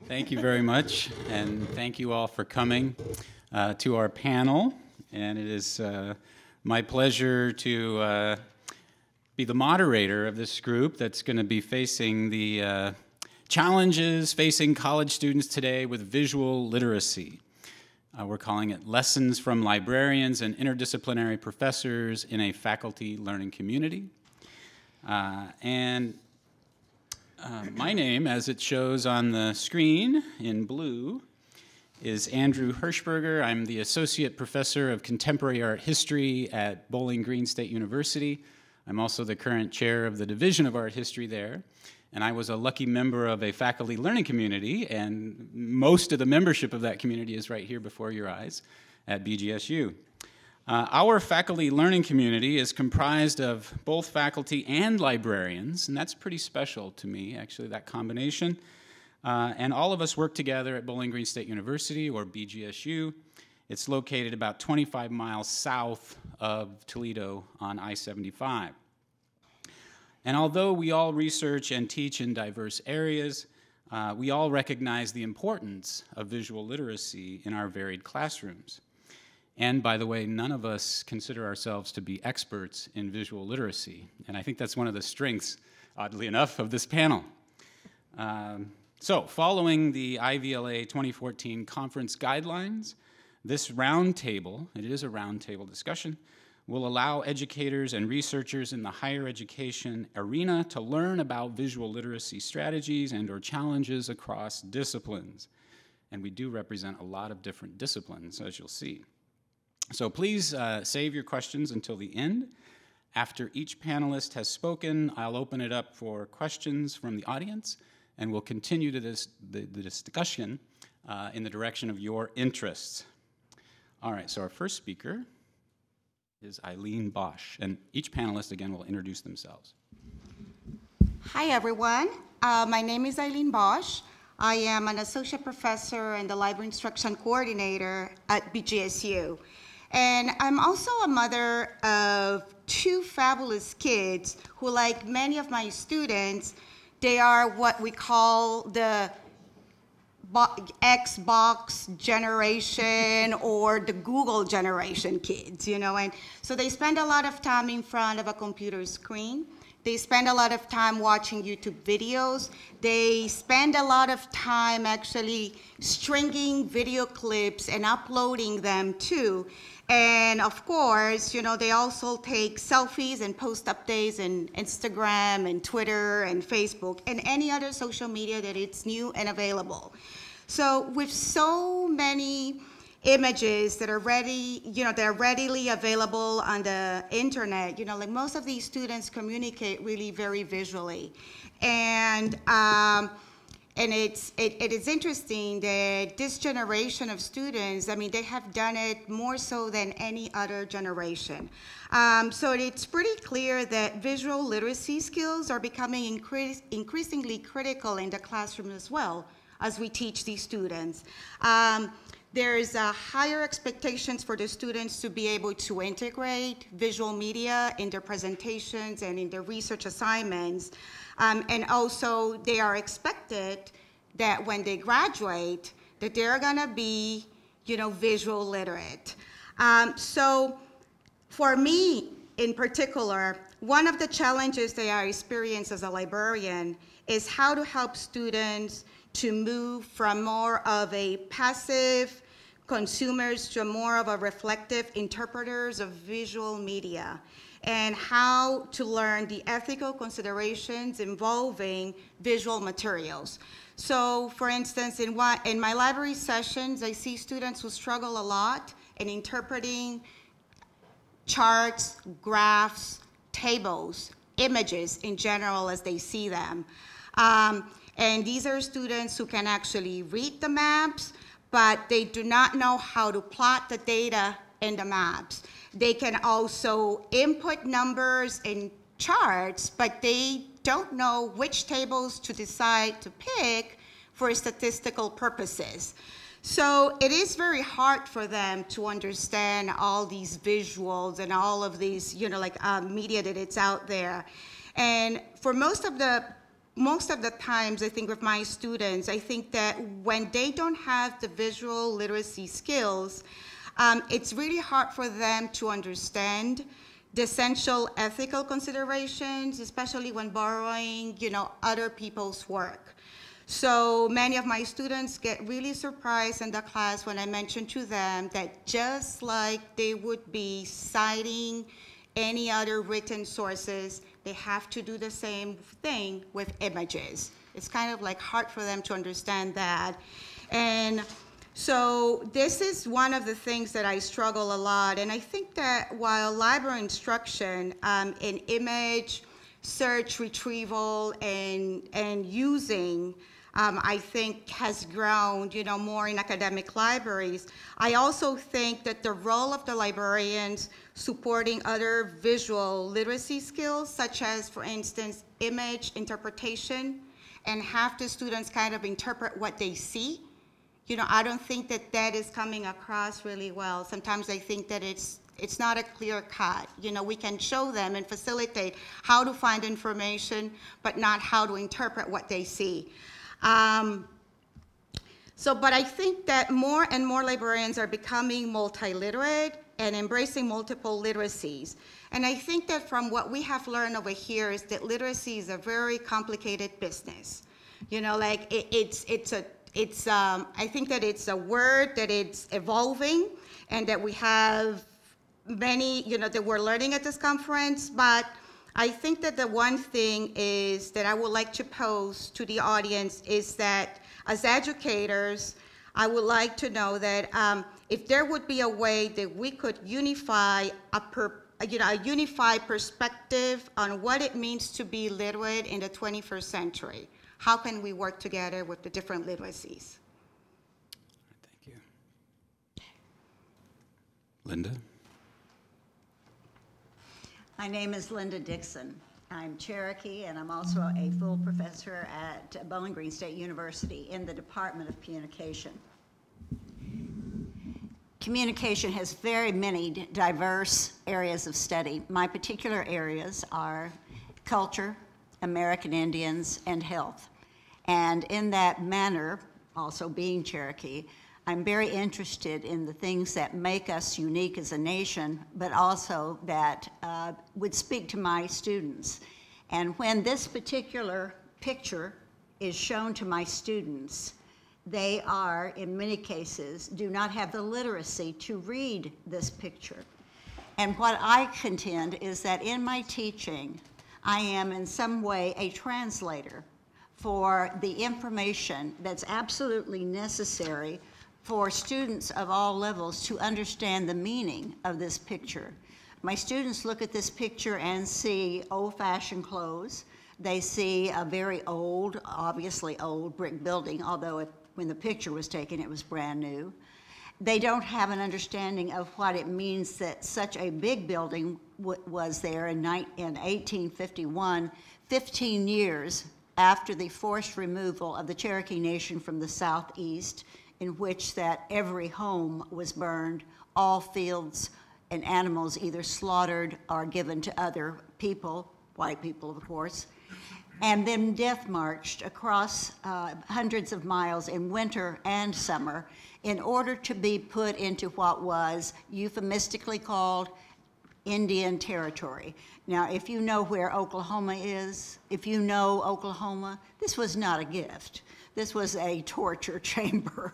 Thank you very much, and thank you all for coming to our panel. And it is my pleasure to be the moderator of this group that's going to be facing the challenges facing college students today with visual literacy. We're calling it Lessons from Librarians and Interdisciplinary Professors in a Faculty Learning Community. My name, as it shows on the screen in blue, is Andrew Hershberger. I'm the Associate Professor of Contemporary Art History at Bowling Green State University. I'm also the current chair of the Division of Art History there. And I was a lucky member of a faculty learning community, and most of the membership of that community is right here before your eyes at BGSU. Our faculty learning community is comprised of both faculty and librarians, and that's pretty special to me, actually, that combination. And all of us work together at Bowling Green State University, or BGSU. It's located about 25 miles south of Toledo on I-75. And although we all research and teach in diverse areas, we all recognize the importance of visual literacy in our varied classrooms. And by the way, none of us consider ourselves to be experts in visual literacy. And I think that's one of the strengths, oddly enough, of this panel. So following the IVLA 2014 conference guidelines, this roundtable, it is a roundtable discussion, will allow educators and researchers in the higher education arena to learn about visual literacy strategies and/or challenges across disciplines. And we do represent a lot of different disciplines, as you'll see. So please save your questions until the end. After each panelist has spoken, I'll open it up for questions from the audience, and we'll continue to the discussion in the direction of your interests. All right, so our first speaker is Eileen Bosch, and each panelist, again, will introduce themselves. Hi, everyone. My name is Eileen Bosch. I am an associate professor and the library instruction coordinator at BGSU. And I'm also a mother of two fabulous kids who, like many of my students, they are what we call the Xbox generation or the Google generation kids, you know, and so they spend a lot of time in front of a computer screen. They spend a lot of time watching YouTube videos. They spend a lot of time actually stringing video clips and uploading them too. And of course, you know, they also take selfies and post updates in Instagram and Twitter and Facebook and any other social media that it's new and available. So with so many images that are ready, you know, they're readily available on the internet, you know, like most of these students communicate really very visually. And it is interesting that this generation of students, I mean, they have done it more so than any other generation. So it's pretty clear that visual literacy skills are becoming increasingly critical in the classroom as well as we teach these students. There's higher expectations for the students to be able to integrate visual media in their presentations and in their research assignments. And also they are expected that when they graduate, that they're gonna be, you know, visual literate. So for me in particular, one of the challenges that I experience as a librarian is how to help students to move from more of a passive consumers to more of a reflective interpreters of visual media, and how to learn the ethical considerations involving visual materials. So for instance, in my library sessions, I see students who struggle a lot in interpreting charts, graphs, tables, images in general as they see them. And these are students who can actually read the maps, but they do not know how to plot the data in the maps. They can also input numbers in charts, but they don't know which tables to decide to pick for statistical purposes. So it is very hard for them to understand all these visuals and all of these, you know, like media that it's out there. And for most of the most of the times, I think with my students, I think that when they don't have the visual literacy skills, it's really hard for them to understand the essential ethical considerations, especially when borrowing, other people's work. So many of my students get really surprised in the class when I mention to them that just like they would be citing any other written sources, they have to do the same thing with images. It's kind of like hard for them to understand that. And so this is one of the things that I struggle a lot. And I think that while library instruction in image search, retrieval, and using, I think has grown, more in academic libraries. I also think that the role of the librarians supporting other visual literacy skills, such as, for instance, image interpretation, and have the students kind of interpret what they see. I don't think that that is coming across really well. Sometimes I think that it's not a clear cut. We can show them and facilitate how to find information, but not how to interpret what they see. But I think that more and more librarians are becoming multiliterate and embracing multiple literacies. And I think that from what we have learned over here is that literacy is a very complicated business. I think that it's a word that it's evolving and that we have many, that we're learning at this conference, but I think that the one thing is that I would like to pose to the audience is that as educators, I would like to know that if there would be a way that we could unify a unified perspective on what it means to be literate in the 21st century. How can we work together with the different literacies? Thank you. Lynda? My name is Lynda Dixon. I'm Cherokee, and I'm also a full professor at Bowling Green State University in the Department of Communication. Communication has very many diverse areas of study. My particular areas are culture, American Indians, and health. And in that manner, also being Cherokee, I'm very interested in the things that make us unique as a nation, but also that would speak to my students. And when this particular picture is shown to my students, they are, in many cases, do not have the literacy to read this picture. And what I contend is that in my teaching, I am in some way a translator for the information that's absolutely necessary for students of all levels to understand the meaning of this picture. My students look at this picture and see old-fashioned clothes. They see a very old, obviously old brick building, although when the picture was taken, it was brand new. They don't have an understanding of what it means that such a big building was there in 1851, 15 years after the forced removal of the Cherokee Nation from the southeast, in which that every home was burned, all fields and animals either slaughtered or given to other people, white people of course, and then death marched across hundreds of miles in winter and summer in order to be put into what was euphemistically called Indian territory. Now, if you know where Oklahoma is, if you know Oklahoma, this was not a gift. This was a torture chamber.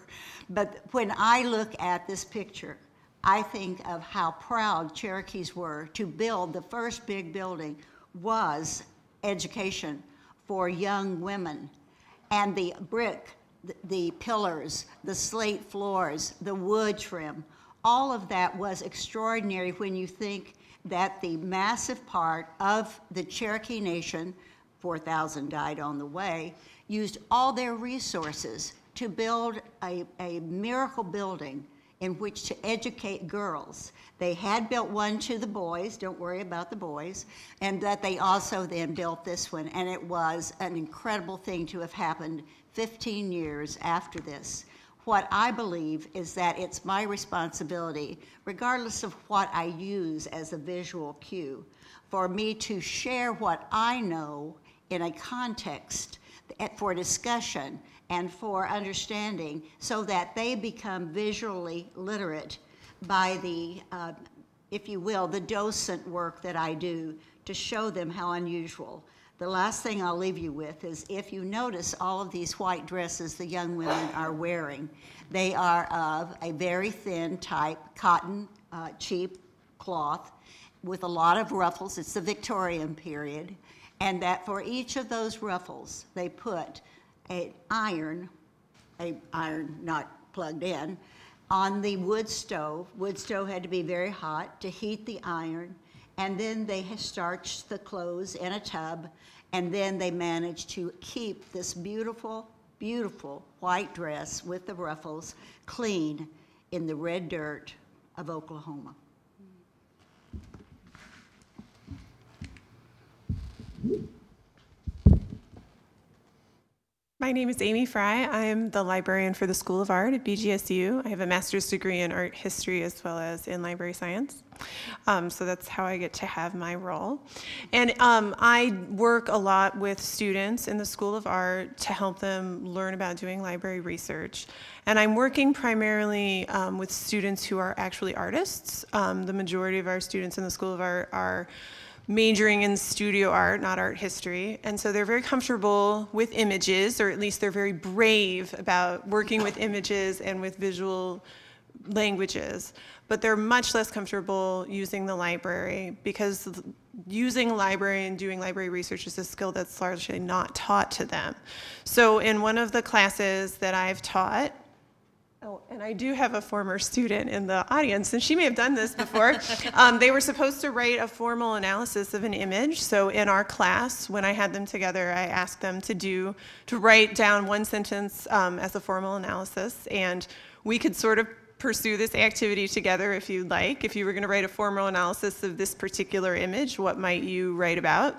But when I look at this picture, I think of how proud Cherokees were to build the first big building was education for young women. And the brick, the pillars, the slate floors, the wood trim, all of that was extraordinary when you think that the massive part of the Cherokee Nation, 4,000 died on the way, used all their resources to build a miracle building in which to educate girls. They had built one to the boys, don't worry about the boys, and that they also then built this one, and it was an incredible thing to have happened 15 years after this. What I believe is that it's my responsibility, regardless of what I use as a visual cue, for me to share what I know in a context for discussion and for understanding, so that they become visually literate by the, if you will, the docent work that I do to show them how unusual. The last thing I'll leave you with is, if you notice all of these white dresses the young women are wearing, they are of a very thin type cotton, cheap cloth with a lot of ruffles. It's the Victorian period. And that for each of those ruffles, they put an iron not plugged in, on the wood stove. Wood stove had to be very hot to heat the iron. And then they starched the clothes in a tub, and then they managed to keep this beautiful, beautiful white dress with the ruffles clean in the red dirt of Oklahoma. My name is Amy Fry. I am the librarian for the School of Art at BGSU. I have a master's degree in art history as well as in library science. So that's how I get to have my role. And I work a lot with students in the School of Art to help them learn about doing library research. And I'm working primarily with students who are actually artists. The majority of our students in the School of Art are majoring in studio art, not art history. And so they're very comfortable with images, or at least they're very brave about working with images and with visual languages. But they're much less comfortable using the library, because using a library and doing library research is a skill that's largely not taught to them. So in one of the classes that I've taught, oh, and I do have a former student in the audience, and she may have done this before. They were supposed to write a formal analysis of an image. So in our class, when I had them together, I asked them to write down one sentence as a formal analysis, and we could sort of pursue this activity together if you'd like. If you were going to write a formal analysis of this particular image, what might you write about?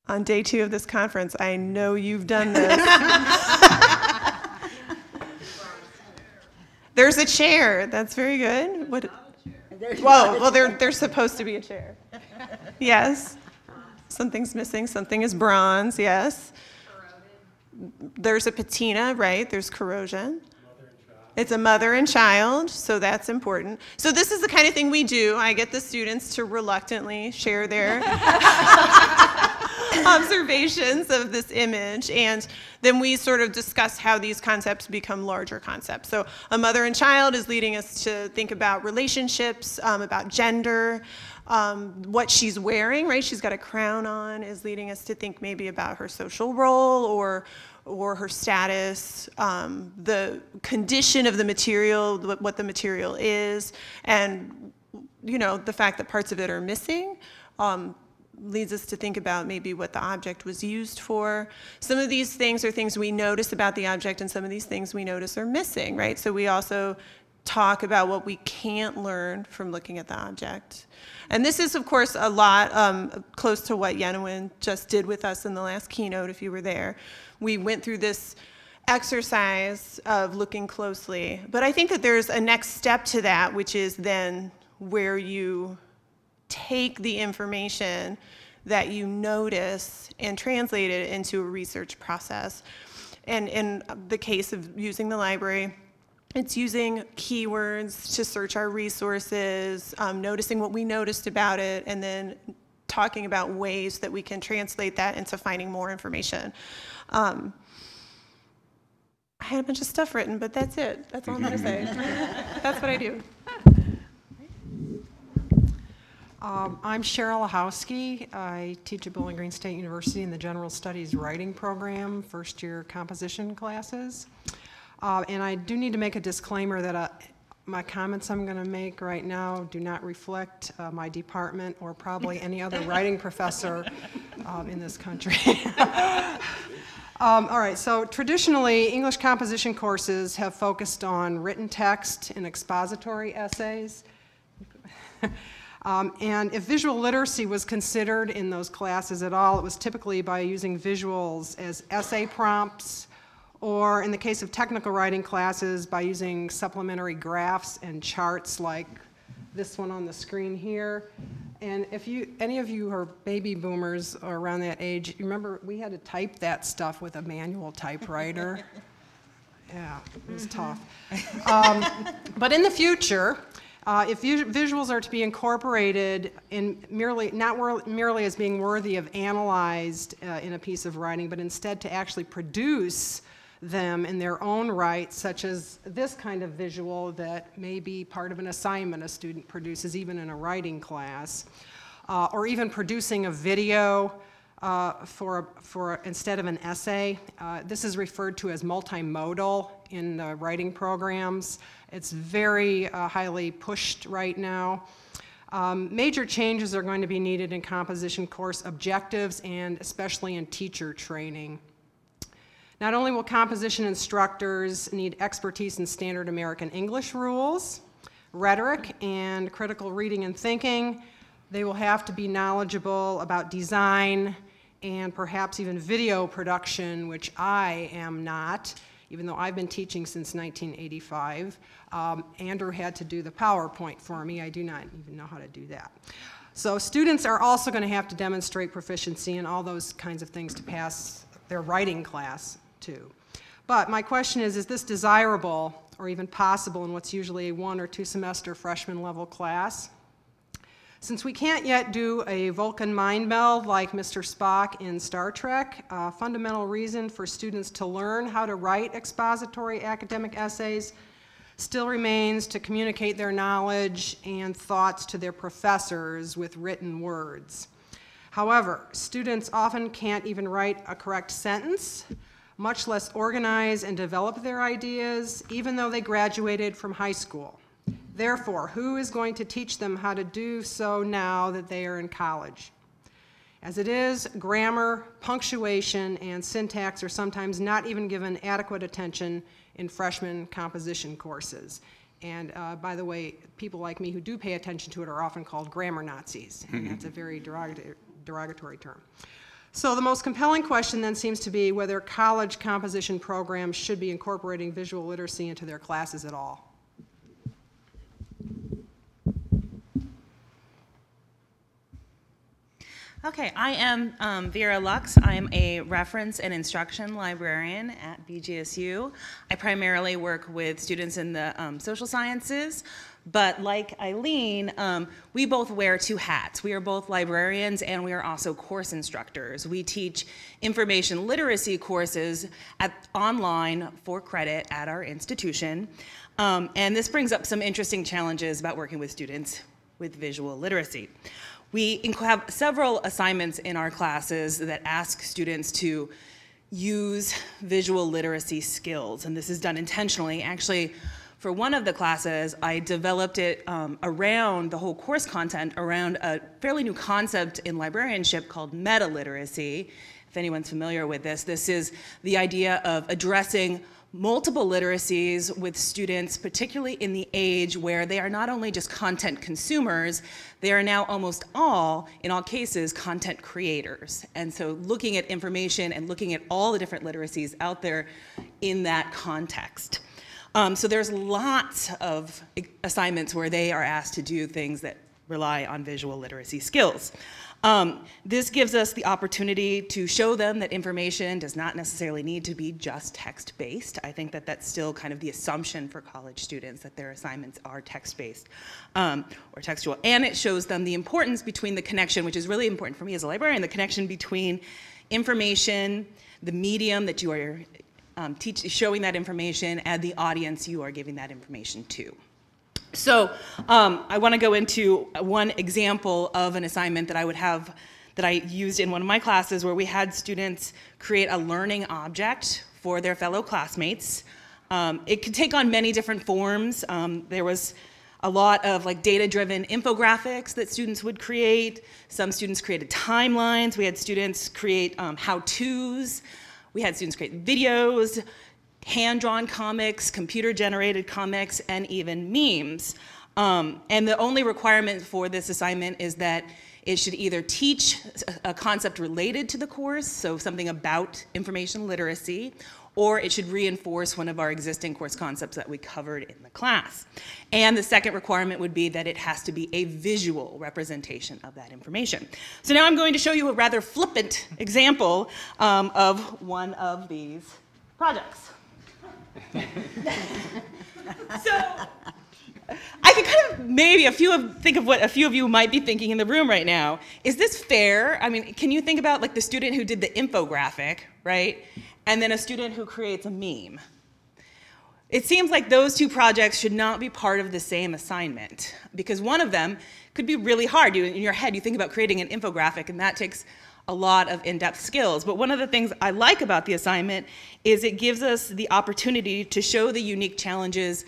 On day 2 of this conference, I know you've done this. There's a chair. That's very good. What? Well, there's supposed to be a chair. Yes. Something's missing. Something is bronze. Yes. There's a patina, right? There's corrosion. It's a mother and child, so that's important. So this is the kind of thing we do. I get the students to reluctantly share their observations of this image, and then we sort of discuss how these concepts become larger concepts. So a mother and child is leading us to think about relationships, about gender, what she's wearing, right? She's got a crown on, is leading us to think maybe about her social role or her status, the condition of the material, what the material is, and the fact that parts of it are missing leads us to think about maybe what the object was used for. Some of these things are things we notice about the object, and some of these things we notice are missing, right? So we also talk about what we can't learn from looking at the object. And this is, of course, a lot close to what Yenawin just did with us in the last keynote, if you were there. We went through this exercise of looking closely. But I think that there's a next step to that, which is then where you take the information that you notice and translate it into a research process. And in the case of using the library, it's using keywords to search our resources, noticing what we noticed about it, and then talking about ways that we can translate that into finding more information. I had a bunch of stuff written, but that's it. That's all I'm going to say. That's what I do. I'm Cheryl Housekey. I teach at Bowling Green State University in the General Studies Writing Program, first-year composition classes. And I do need to make a disclaimer that my comments I'm going to make right now do not reflect my department or probably any other writing professor in this country. All right, so traditionally, English composition courses have focused on written text and expository essays. And if visual literacy was considered in those classes at all, it was typically by using visuals as essay prompts, or in the case of technical writing classes, by using supplementary graphs and charts like this one on the screen here. And if any of you are baby boomers or around that age, you remember we had to type that stuff with a manual typewriter. Yeah, it was tough. But in the future, if visuals are to be incorporated in not merely as being worthy of analyzed in a piece of writing, but instead to actually produce them in their own right, such as this kind of visual that may be part of an assignment a student produces even in a writing class, or even producing a video for instead of an essay. This is referred to as multimodal in writing programs. It's very highly pushed right now. Major changes are going to be needed in composition course objectives and especially in teacher training. Not only will composition instructors need expertise in standard American English rules, rhetoric, and critical reading and thinking, they will have to be knowledgeable about design and perhaps even video production, which I am not, even though I've been teaching since 1985. Andrew had to do the PowerPoint for me. I do not even know how to do that. So students are also going to have to demonstrate proficiency in all those kinds of things to pass their writing class too. But my question is this desirable or even possible in what's usually a 1 or 2 semester freshman level class? Since we can't yet do a Vulcan mind meld like Mr. Spock in Star Trek, a fundamental reason for students to learn how to write expository academic essays still remains to communicate their knowledge and thoughts to their professors with written words. However, students often can't even write a correct sentence, much less organize and develop their ideas, even though they graduated from high school. Therefore, who is going to teach them how to do so now that they are in college? As it is, grammar, punctuation, and syntax are sometimes not even given adequate attention in freshman composition courses. And by the way, people like me who do pay attention to it are often called grammar Nazis, and that's a very derogatory term. So the most compelling question then seems to be whether college composition programs should be incorporating visual literacy into their classes at all. Okay, I am Vera Lux. I am a reference and instruction librarian at BGSU. I primarily work with students in the social sciences, but like Eileen, we both wear 2 hats. We are both librarians and we are also course instructors. We teach information literacy courses online for credit at our institution. And this brings up some interesting challenges about working with students with visual literacy. We have several assignments in our classes that ask students to use visual literacy skills, and this is done intentionally. Actually, for one of the classes, I developed it around the whole course content around a fairly new concept in librarianship called meta-literacy. If anyone's familiar with this, this is the idea of addressing multiple literacies with students, particularly in the age where they are not only just content consumers, they are now almost all, in all cases, content creators. And so looking at information and looking at all the different literacies out there in that context. So there's lots of assignments where they are asked to do things that rely on visual literacy skills. This gives us the opportunity to show them that information does not necessarily need to be just text-based. I think that that's still kind of the assumption for college students, that their assignments are text-based or textual. And it shows them the importance between the connection, which is really important for me as a librarian, the connection between information, the medium that you are showing that information, and the audience you are giving that information to. So I want to go into one example of an assignment that I used in one of my classes where we had students create a learning object for their fellow classmates. It could take on many different forms. There was a lot of data-driven infographics that students would create. Some students created timelines. We had students create how-tos. We had students create videos, hand-drawn comics, computer-generated comics, and even memes. And the only requirement for this assignment is that it should either teach a concept related to the course, so something about information literacy, or it should reinforce one of our existing course concepts that we covered in the class. And the second requirement would be that it has to be a visual representation of that information. So now I'm going to show you a rather flippant example of one of these projects. So I could kind of maybe think of what a few of you might be thinking in the room right now. Is this fair? I mean, can you think about like the student who did the infographic, right? And then a student who creates a meme. It seems like those two projects should not be part of the same assignment because one of them could be really hard. In your head, you think about creating an infographic and that takes a lot of in-depth skills. But one of the things I like about the assignment is it gives us the opportunity to show the unique challenges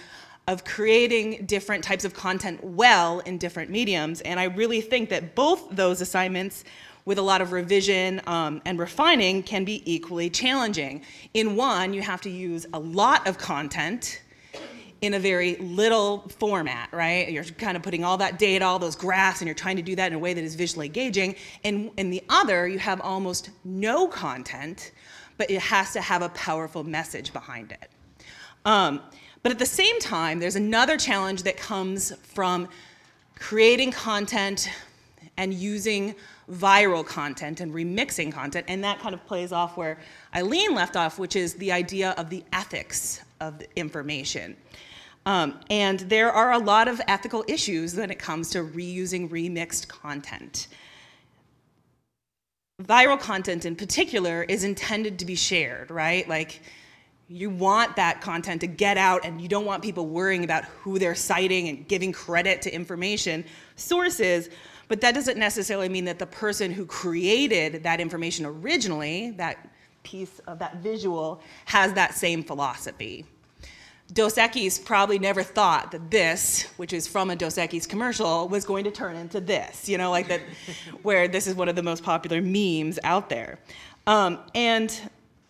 of creating different types of content well in different mediums. And I really think that both those assignments with a lot of revision and refining can be equally challenging. In one, you have to use a lot of content in a very little format, right? You're kind of putting all that data, all those graphs, and you're trying to do that in a way that is visually engaging. And in the other, you have almost no content, but it has to have a powerful message behind it. But at the same time, there's another challenge that comes from creating content and using viral content and remixing content, and that kind of plays off where Eileen left off, which is the idea of the ethics of the information. And there are a lot of ethical issues when it comes to reusing remixed content. Viral content in particular is intended to be shared, right? Like, you want that content to get out and you don't want people worrying about who they're citing and giving credit to information sources, but that doesn't necessarily mean that the person who created that information originally, that piece of that visual, has that same philosophy. Dos Equis probably never thought that this, which is from a Dos Equis commercial, was going to turn into this, you know, like that, where this is one of the most popular memes out there. And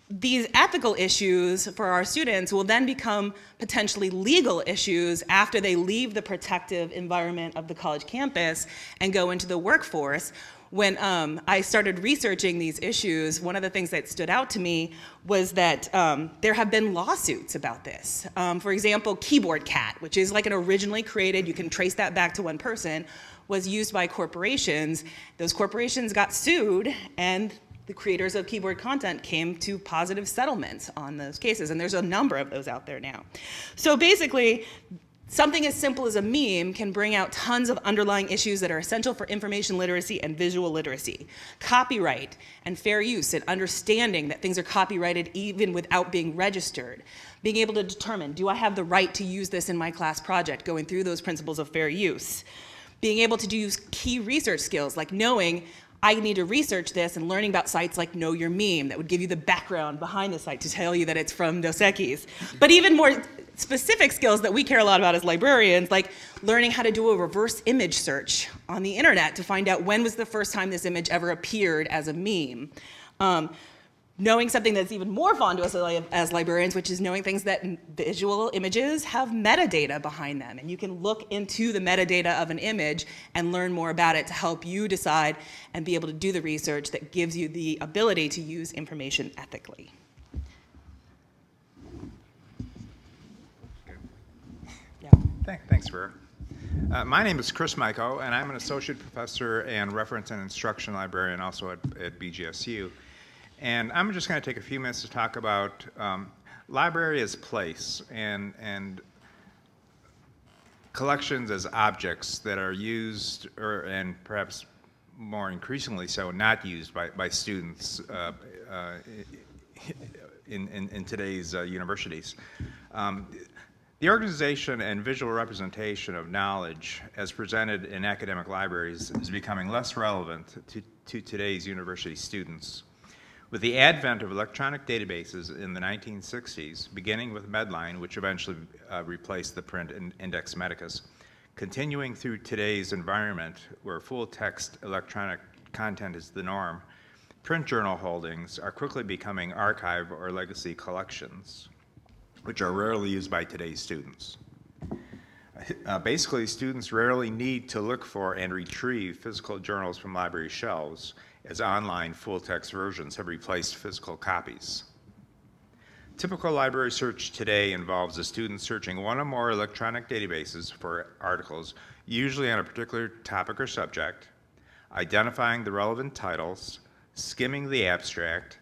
these ethical issues for our students will then become potentially legal issues after they leave the protective environment of the college campus and go into the workforce. When I started researching these issues, one of the things that stood out to me was that there have been lawsuits about this. For example, Keyboard Cat, which is like an originally created, you can trace that back to one person, was used by corporations. Those corporations got sued, and the creators of keyboard content came to positive settlements on those cases, and there's a number of those out there now. So basically, something as simple as a meme can bring out tons of underlying issues that are essential for information literacy and visual literacy. Copyright and fair use and understanding that things are copyrighted even without being registered. Being able to determine, do I have the right to use this in my class project, going through those principles of fair use. Being able to use key research skills like knowing I need to research this and learning about sites like Know Your Meme that would give you the background behind the site to tell you that it's from Dos Equis. But even more specific skills that we care a lot about as librarians, like learning how to do a reverse image search on the internet to find out when was the first time this image ever appeared as a meme. Knowing something that's even more fun to us as librarians, which is knowing things that visual images have metadata behind them. And you can look into the metadata of an image and learn more about it to help you decide and be able to do the research that gives you the ability to use information ethically. Yeah. Thanks, Vera. My name is Chris Myco, and I'm an associate professor and reference and instruction librarian also at BGSU. And I'm just going to take a few minutes to talk about library as place and collections as objects that are used and perhaps more increasingly so not used by students in today's universities. The organization and visual representation of knowledge as presented in academic libraries is becoming less relevant to today's university students. With the advent of electronic databases in the 1960s, beginning with Medline, which eventually replaced the print Index Medicus, continuing through today's environment where full-text electronic content is the norm, print journal holdings are quickly becoming archive or legacy collections, which are rarely used by today's students. Basically, students rarely need to look for and retrieve physical journals from library shelves, as online full-text versions have replaced physical copies. Typical library search today involves a student searching one or more electronic databases for articles, usually on a particular topic or subject, identifying the relevant titles, skimming the abstract,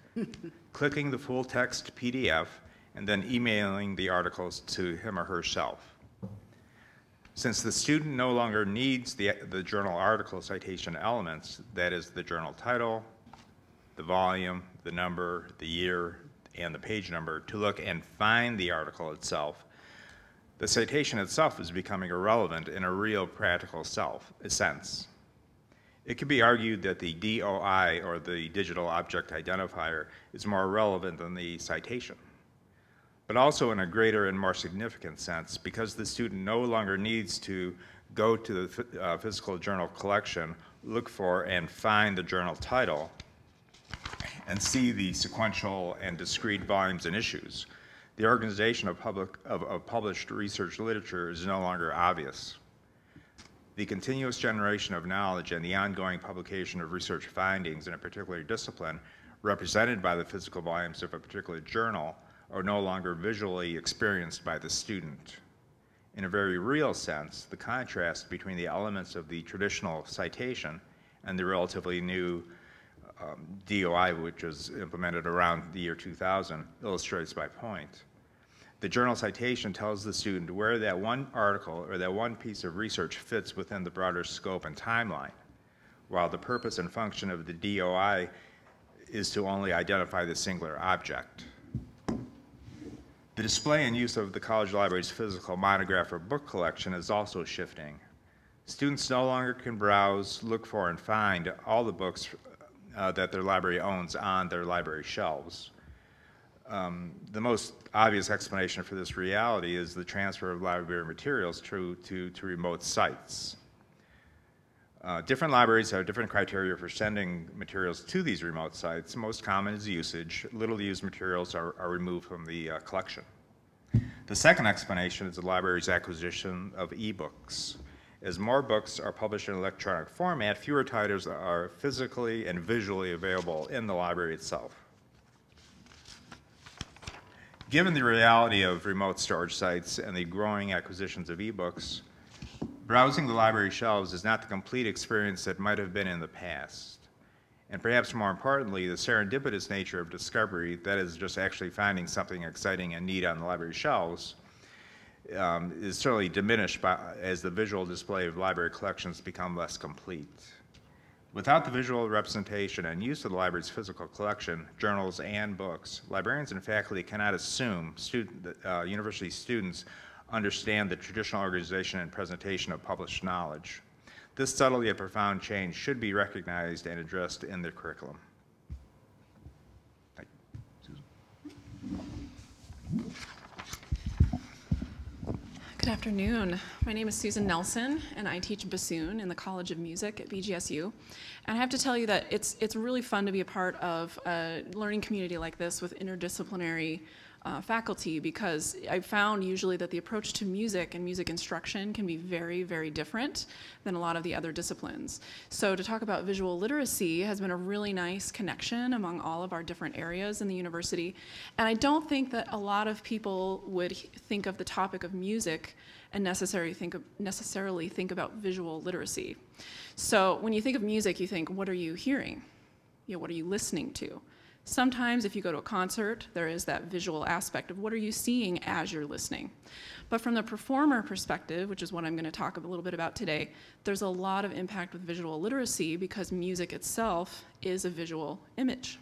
clicking the full text PDF, and then emailing the articles to him or herself. Since the student no longer needs the journal article citation elements, that is the journal title, the volume, the number, the year, and the page number, to look and find the article itself, the citation itself is becoming irrelevant in a real practical sense. It could be argued that the DOI, or the digital object identifier, is more relevant than the citation. But also in a greater and more significant sense, because the student no longer needs to go to the physical journal collection, look for and find the journal title, and see the sequential and discrete volumes and issues. The organization of published research literature is no longer obvious. The continuous generation of knowledge and the ongoing publication of research findings in a particular discipline, represented by the physical volumes of a particular journal, are no longer visually experienced by the student. In a very real sense, the contrast between the elements of the traditional citation and the relatively new DOI, which was implemented around the year 2000, illustrates my point. The journal citation tells the student where that one article or that one piece of research fits within the broader scope and timeline, while the purpose and function of the DOI is to only identify the singular object. The display and use of the college library's physical monograph or book collection is also shifting. Students no longer can browse, look for, and find all the books that their library owns on their library shelves. The most obvious explanation for this reality is the transfer of library materials to remote sites. Different libraries have different criteria for sending materials to these remote sites. Most common is usage. Little used materials are removed from the collection. The second explanation is the library's acquisition of ebooks. As more books are published in electronic format, fewer titles are physically and visually available in the library itself. Given the reality of remote storage sites and the growing acquisitions of ebooks, browsing the library shelves is not the complete experience that might have been in the past. And perhaps more importantly, the serendipitous nature of discovery, that is just actually finding something exciting and neat on the library shelves, is certainly diminished as the visual display of library collections become less complete. Without the visual representation and use of the library's physical collection, journals, and books, librarians and faculty cannot assume university students understand the traditional organization and presentation of published knowledge. This subtle yet profound change should be recognized and addressed in the curriculum. Thank you. Susan. Good afternoon. My name is Susan Nelson, and I teach bassoon in the College of Music at BGSU. And I have to tell you that it's really fun to be a part of a learning community like this with interdisciplinary faculty, because I've found usually that the approach to music and music instruction can be very, very different than a lot of the other disciplines. So to talk about visual literacy has been a really nice connection among all of our different areas in the university. And I don't think that a lot of people would think of the topic of music and necessarily think about visual literacy. So when you think of music, you think, what are you hearing? You know, what are you listening to? Sometimes if you go to a concert, there is that visual aspect of what are you seeing as you're listening. But from the performer perspective, which is what I'm going to talk a little bit about today, there's a lot of impact with visual literacy because music itself is a visual image.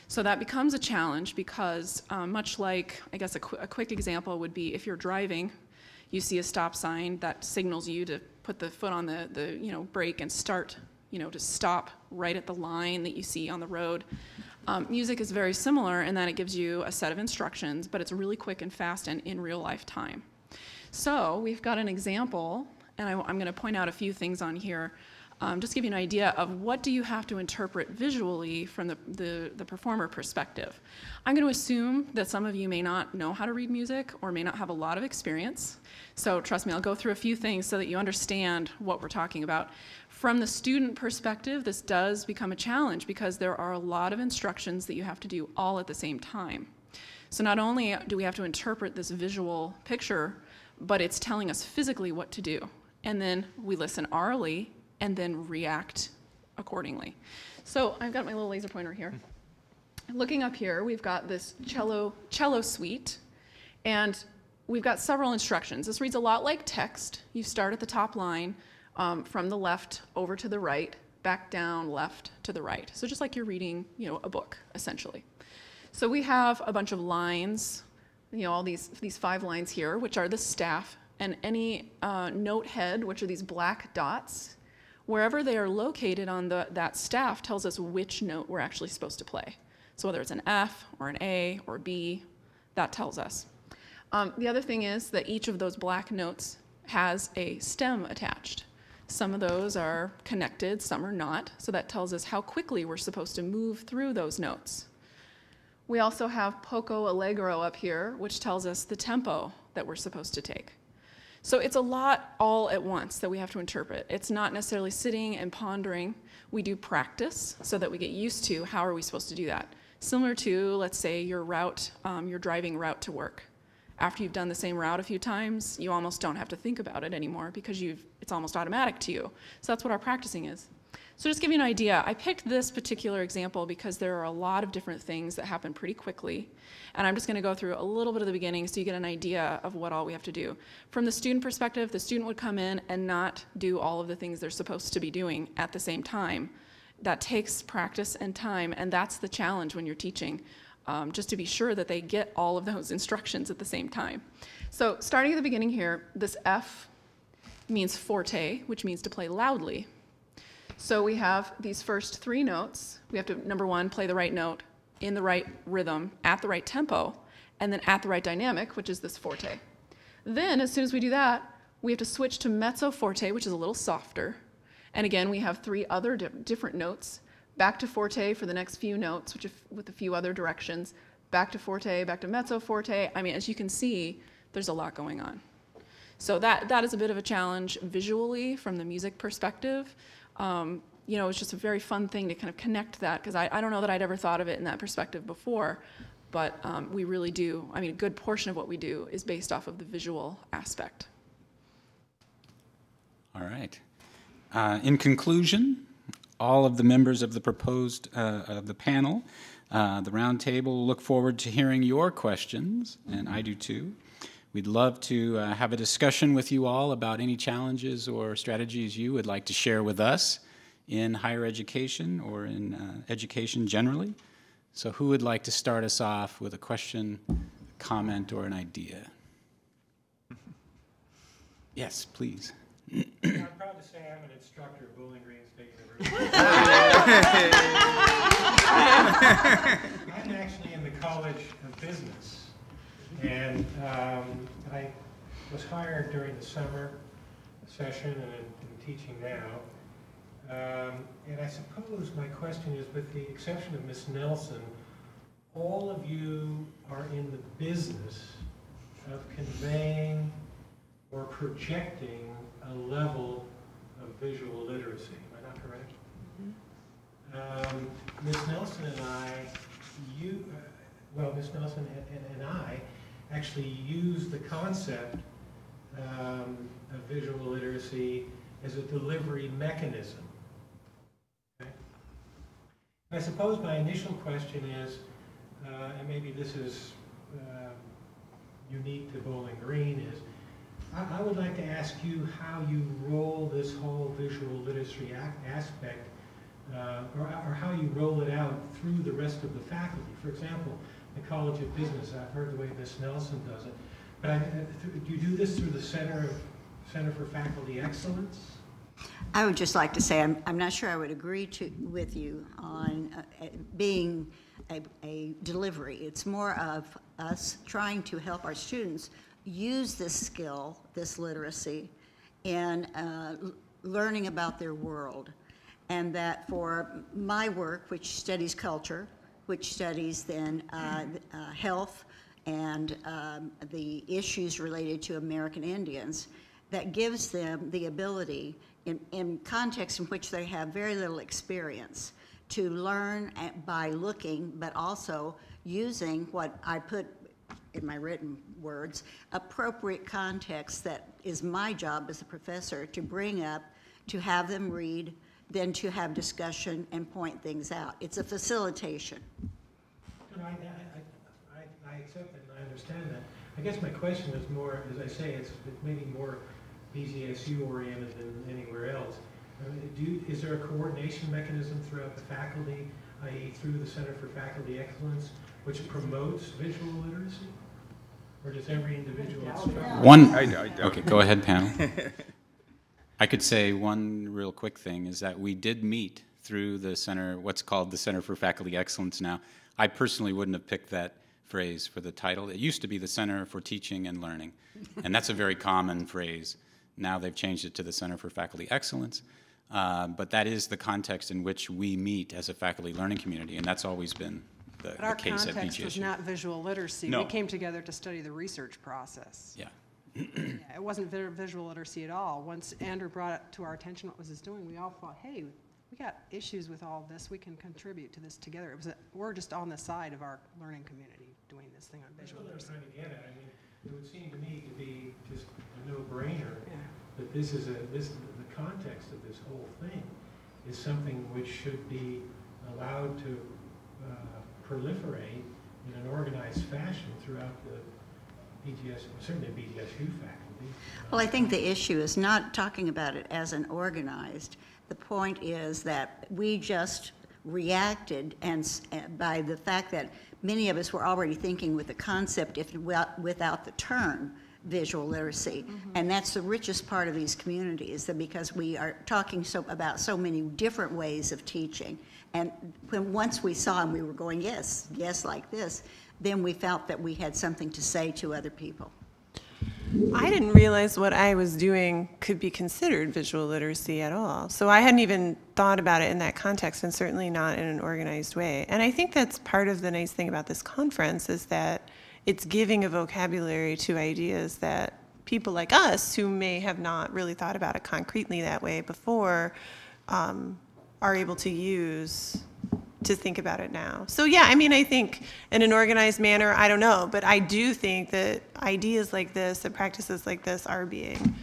So that becomes a challenge because much like, I guess a quick example would be if you're driving, you see a stop sign that signals you to put the foot on the brake and start, to stop right at the line that you see on the road. Music is very similar in that it gives you a set of instructions, but it's really quick and fast and in real life time. So we've got an example, and I'm going to point out a few things on here, just to give you an idea of what do you have to interpret visually from the performer perspective. I'm going to assume that some of you may not know how to read music or may not have a lot of experience. So trust me, I'll go through a few things so that you understand what we're talking about. From the student perspective, this does become a challenge because there are a lot of instructions that you have to do all at the same time. So not only do we have to interpret this visual picture, but it's telling us physically what to do. And then we listen orally and then react accordingly. So I've got my little laser pointer here. Looking up here, we've got this cello suite, and we've got several instructions. This reads a lot like text. You start at the top line, from the left over to the right, back down, left to the right. So just like you're reading, a book, essentially. So we have a bunch of lines, all these 5 lines here, which are the staff, and any note head, which are these black dots, wherever they are located on that staff tells us which note we're actually supposed to play. So whether it's an F or an A or a B, that tells us. The other thing is that each of those black notes has a stem attached. Some of those are connected, some are not, so that tells us how quickly we're supposed to move through those notes. We also have poco allegro up here, which tells us the tempo that we're supposed to take. So it's a lot all at once that we have to interpret. It's not necessarily sitting and pondering. We do practice so that we get used to how are we supposed to do that. Similar to, let's say, your driving route to work. After you've done the same route a few times, you almost don't have to think about it anymore because it's almost automatic to you. So that's what our practicing is. So just to give you an idea, I picked this particular example because there are a lot of different things that happen pretty quickly. And I'm just going to go through a little bit of the beginning so you get an idea of what all we have to do. From the student perspective, the student would come in and not do all of the things they're supposed to be doing at the same time. That takes practice and time, and that's the challenge when you're teaching. Just to be sure that they get all of those instructions at the same time. So starting at the beginning here, this F means forte, which means to play loudly. So we have these first 3 notes. We have to, number 1, play the right note in the right rhythm, at the right tempo, and then at the right dynamic, which is this forte. Then, as soon as we do that, we have to switch to mezzo forte, which is a little softer. And again, we have 3 other different notes. Back to forte for the next few notes, with a few other directions. Back to forte, back to mezzo forte. I mean, as you can see, there's a lot going on. So that is a bit of a challenge visually from the music perspective. It's just a very fun thing to kind of connect that, because I don't know that I'd ever thought of it in that perspective before, but we really do. I mean, a good portion of what we do is based off of the visual aspect. All right. In conclusion, all of the members of the proposed of the panel, the round table, look forward to hearing your questions, and I do too. We'd love to have a discussion with you all about any challenges or strategies you would like to share with us in higher education or in education generally. So who would like to start us off with a question, comment, or an idea? Yes, please. I'm proud to say I'm an instructor at Bowling Green State University. I'm actually in the College of Business, and I was hired during the summer session and I'm teaching now. And I suppose my question is, with the exception of Ms. Nelson, all of you are in the business of conveying or projecting a level of visual literacy. Am I not correct? Mm-hmm. Ms. Nelson and I, Ms. Nelson and I actually use the concept of visual literacy as a delivery mechanism. Okay? And I suppose my initial question is, and maybe this is unique to Bowling Green, is I would like to ask you how you roll this whole visual literacy aspect, or how you roll it out through the rest of the faculty. For example, the College of Business, I've heard the way Ms. Nelson does it, but do you do this through the Center for Faculty Excellence? I would just like to say I'm not sure I would agree with you on being a delivery. It's more of us trying to help our students use this skill, this literacy, in learning about their world. And that for my work, which studies culture, which studies then health and the issues related to American Indians, that gives them the ability, in contexts in which they have very little experience, to learn by looking, but also using what I put in my written words, appropriate context that is my job as a professor to bring up, to have them read, then to have discussion and point things out. It's a facilitation. No, I accept that and I understand that. I guess my question is more, as I say, it's maybe more BGSU oriented than anywhere else. Is there a coordination mechanism throughout the faculty, i.e. through the Center for Faculty Excellence, which promotes visual literacy? Or does every individual instructor? Okay, go ahead, panel. I could say one real quick thing is that we did meet through the center, what's called the Center for Faculty Excellence now. I personally wouldn't have picked that phrase for the title. It used to be the Center for Teaching and Learning, and that's a very common phrase. Now they've changed it to the Center for Faculty Excellence, but that is the context in which we meet as a faculty learning community, and that's always been the case at BGSU. Our context was not visual literacy. No. We came together to study the research process. Yeah. Yeah, it wasn't visual literacy at all. Once Andrew brought it to our attention what was this doing, we all thought, hey, we got issues with all this. We can contribute to this together. We're just on the side of our learning community doing this thing on visual literacy. That's what I'm trying to get at. I mean, it would seem to me to be just a no-brainer that the context of this whole thing is something which should be allowed to proliferate in an organized fashion throughout the BGS, certainly BGSU faculty. Well, I think the issue is not talking about it as an organized. The point is that we just reacted and by the fact that many of us were already thinking with the concept without the term visual literacy. And that's the richest part of these communities, that because we are talking about so many different ways of teaching. And once we saw and we were going, yes, like this, then we felt that we had something to say to other people. I didn't realize what I was doing could be considered visual literacy at all. So I hadn't even thought about it in that context, and certainly not in an organized way. And I think that's part of the nice thing about this conference, is that it's giving a vocabulary to ideas that people like us, who may have not really thought about it concretely that way before, are able to use to think about it now. So yeah, I mean, I think in an organized manner, I don't know, but I do think that ideas like this and practices like this are being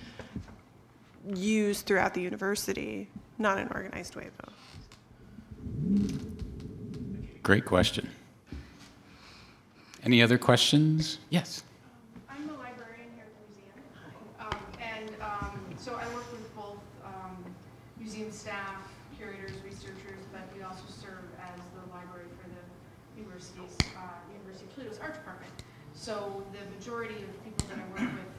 used throughout the university, not in an organized way though. Great question. Any other questions? Yes. I'm the librarian here at the museum. So I work with both museum staff, curators, researchers, but we also serve as the library for the University of Toledo's art department. So the majority of people that I work with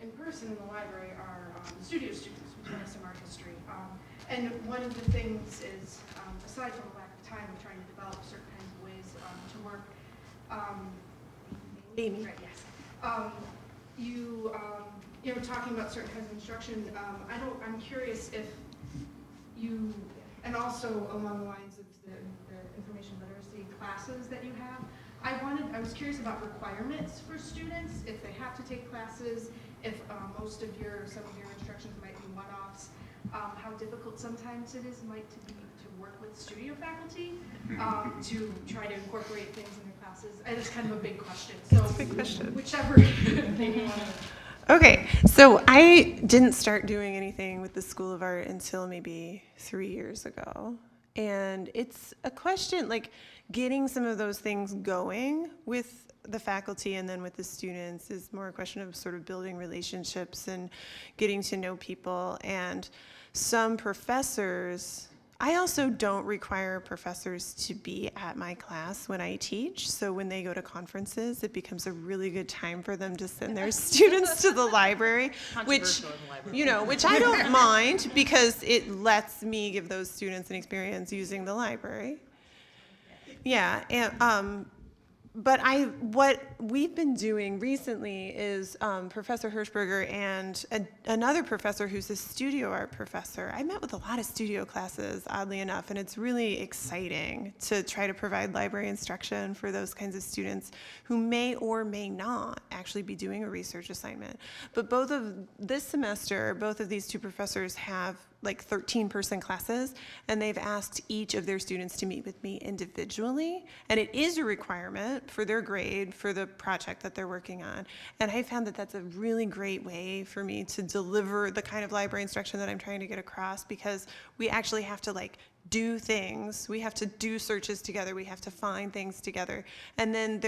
in person in the library are the studio students who do some art history. And one of the things is, aside from a lack of time of trying to develop certain kinds of ways to work, Amy. right, yes. You know, talking about certain kinds of instruction, I'm curious if you, and also along the lines of the information literacy classes that you have, I was curious about requirements for students, if they have to take classes, if some of your instructions might be one-offs, how difficult sometimes it might be to work with studio faculty to try to incorporate things in their classes. And it's kind of a big question. So big question. Whichever thing you want to. Okay, so I didn't start doing anything with the School of Art until maybe 3 years ago. And it's a question, like getting some of those things going with the faculty and then with the students is more a question of sort of building relationships and getting to know people. And some professors, I also don't require professors to be at my class when I teach. So when they go to conferences, it becomes a really good time for them to send their students to the library, which I don't mind because it lets me give those students an experience using the library. Yeah, and but what we've been doing recently is Professor Hershberger and another professor who's a studio art professor. I met with a lot of studio classes, oddly enough, and it's really exciting to try to provide library instruction for those kinds of students who may or may not actually be doing a research assignment. But this semester, both of these two professors have like 13-person classes, and they've asked each of their students to meet with me individually, and it is a requirement for their grade for the project that they're working on. And I found that that's a really great way for me to deliver the kind of library instruction that I'm trying to get across, because we actually have to like do things, we have to do searches together, we have to find things together, and then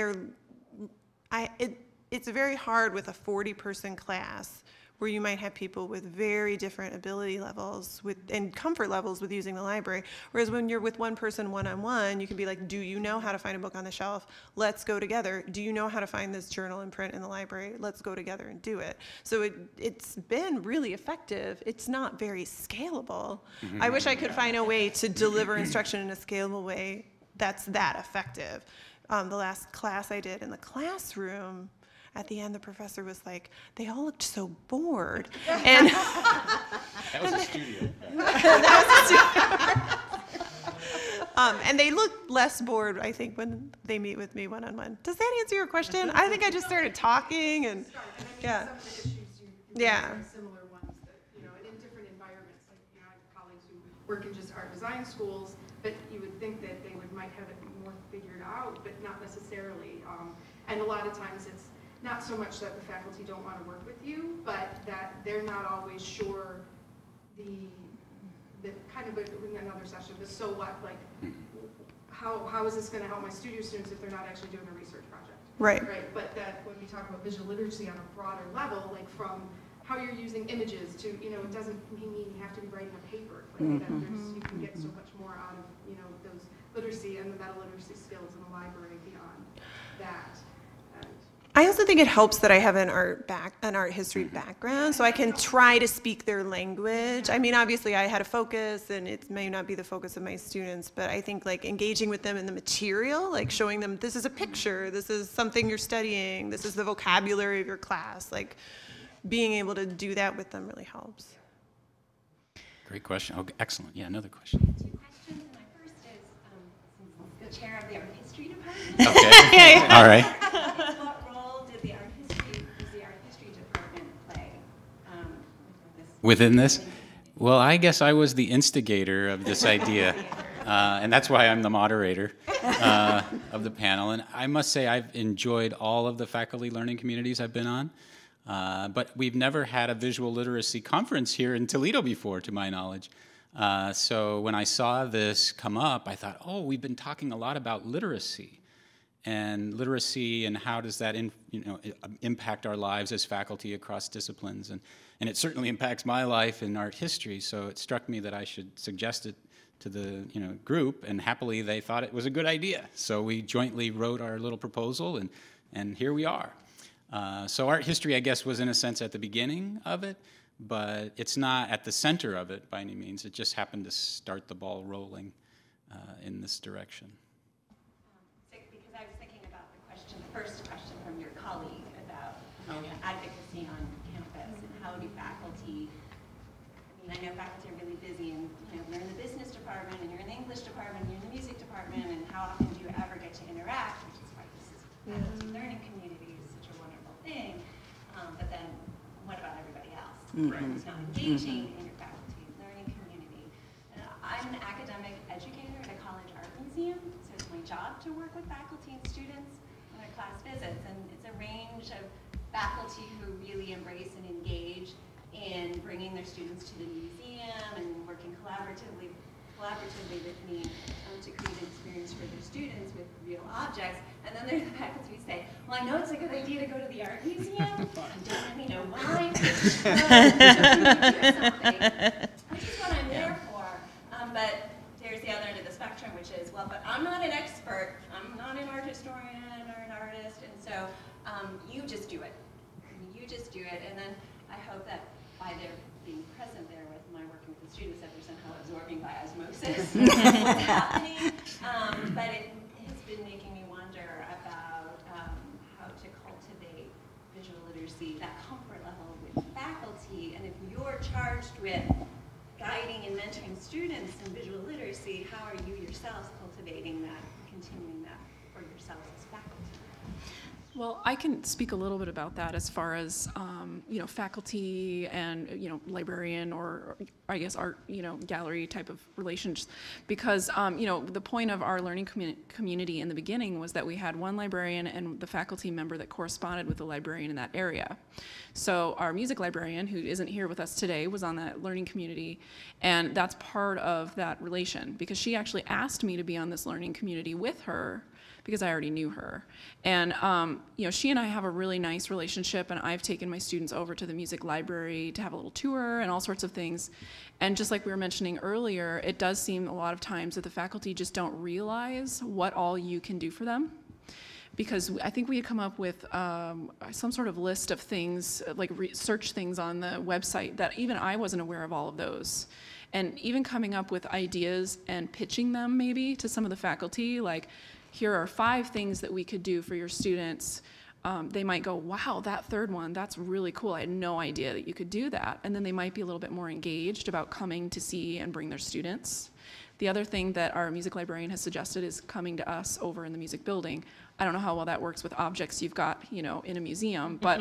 it's very hard with a 40-person class where you might have people with very different ability levels and comfort levels with using the library. Whereas when you're with one person one-on-one, you can be like, do you know how to find a book on the shelf? Let's go together. Do you know how to find this journal and print in the library? Let's go together and do it. So it's been really effective. It's not very scalable. I wish I could find a way to deliver instruction in a scalable way that's that effective. The last class I did in the classroom, at the end, the professor was like, they all looked so bored. And that was a studio. And they look less bored, I think, when they meet with me one-on-one. Does that answer your question? I think I just started talking, and yeah. Some of the issues you Yeah. are similar ones that, you know, and in different environments. Like, you know, I have colleagues who work in just art design schools, but you would think that they might have it more figured out, but not necessarily. And a lot of times it's not so much that the faculty don't want to work with you, but that they're not always sure the kind of in another session, the so what, like how is this going to help my studio students if they're not actually doing a research project? Right. Right. But that when we talk about visual literacy on a broader level, like from how you're using images to, you know, it doesn't mean you have to be writing a paper. Like that you can get so much more out of, you know, those literacy and the meta literacy skills in the library beyond that. I also think it helps that I have an art history background, so I can try to speak their language. I mean, obviously I had a focus, and it may not be the focus of my students, but I think like engaging with them in the material, like showing them this is a picture, this is something you're studying, this is the vocabulary of your class, like being able to do that with them really helps. Great question. Oh, excellent. Yeah, another question. 2 questions. My first is, the chair of the art history department. Okay. All right. What role does the art history department play within this? Well, I guess I was the instigator of this idea, and that's why I'm the moderator of the panel. And I must say I've enjoyed all of the faculty learning communities I've been on. But we've never had a visual literacy conference here in Toledo before, to my knowledge. So when I saw this come up, I thought, oh, we've been talking a lot about literacy. And literacy and how does that impact our lives as faculty across disciplines. And it certainly impacts my life in art history, so it struck me that I should suggest it to the group, and happily they thought it was a good idea. So we jointly wrote our little proposal, and here we are. So art history, I guess, was in a sense at the beginning of it, but it's not at the center of it by any means. It just happened to start the ball rolling in this direction. Because I was thinking about the first question from your colleague about advocacy on campus and how do faculty, I know faculty are really busy and you're in the business department and you're in the English department, you're in the music department, and how often do you ever get to interact, which is why this is faculty learning community is such a wonderful thing, but then what about everybody else who's not engaging in your faculty learning community? I'm an academic educator at a college art museum, so it's my job to work with faculty and students on their class visits, and it's a range of faculty who really embrace and engage in bringing their students to the museum and working collaboratively with me to create an experience for their students with real objects. And then there's the faculty who say, well, I know it's a good idea to go to the art museum. I don't really know why. Which is what I'm there for. But there's the other end of the spectrum, which is, well, but I'm not an expert. I'm not an art historian or an artist. And so you just do it. You just do it. And then I hope that by their being present there with my working with students, that they're somehow absorbing by osmosis what's happening. But it has been making me wonder about how to cultivate visual literacy, that comfort level with faculty. And if you're charged with guiding and mentoring students in visual literacy, how are you yourselves cultivating that, continuing that for yourselves as faculty? Well, I can speak a little bit about that as far as, you know, faculty and, you know, librarian or I guess art, you know, gallery type of relations. Because, you know, the point of our learning community in the beginning was that we had one librarian and the faculty member that corresponded with the librarian in that area. So our music librarian, who isn't here with us today, was on that learning community, and that's part of that relation because she actually asked me to be on this learning community with her because I already knew her. And you know, she and I have a really nice relationship, and I've taken my students over to the music library to have a little tour and all sorts of things. And just like we were mentioning earlier, it does seem a lot of times that the faculty just don't realize what all you can do for them. Because I think we had come up with some sort of list of things, like search things on the website that even I wasn't aware of all of those. And even coming up with ideas and pitching them maybe to some of the faculty, like, here are 5 things that we could do for your students. They might go, wow, that third one, that's really cool. I had no idea that you could do that. And then they might be a little bit more engaged about coming to see and bring their students. The other thing that our music librarian has suggested is coming to us over in the music building. I don't know how well that works with objects you've got, you know, in a museum, but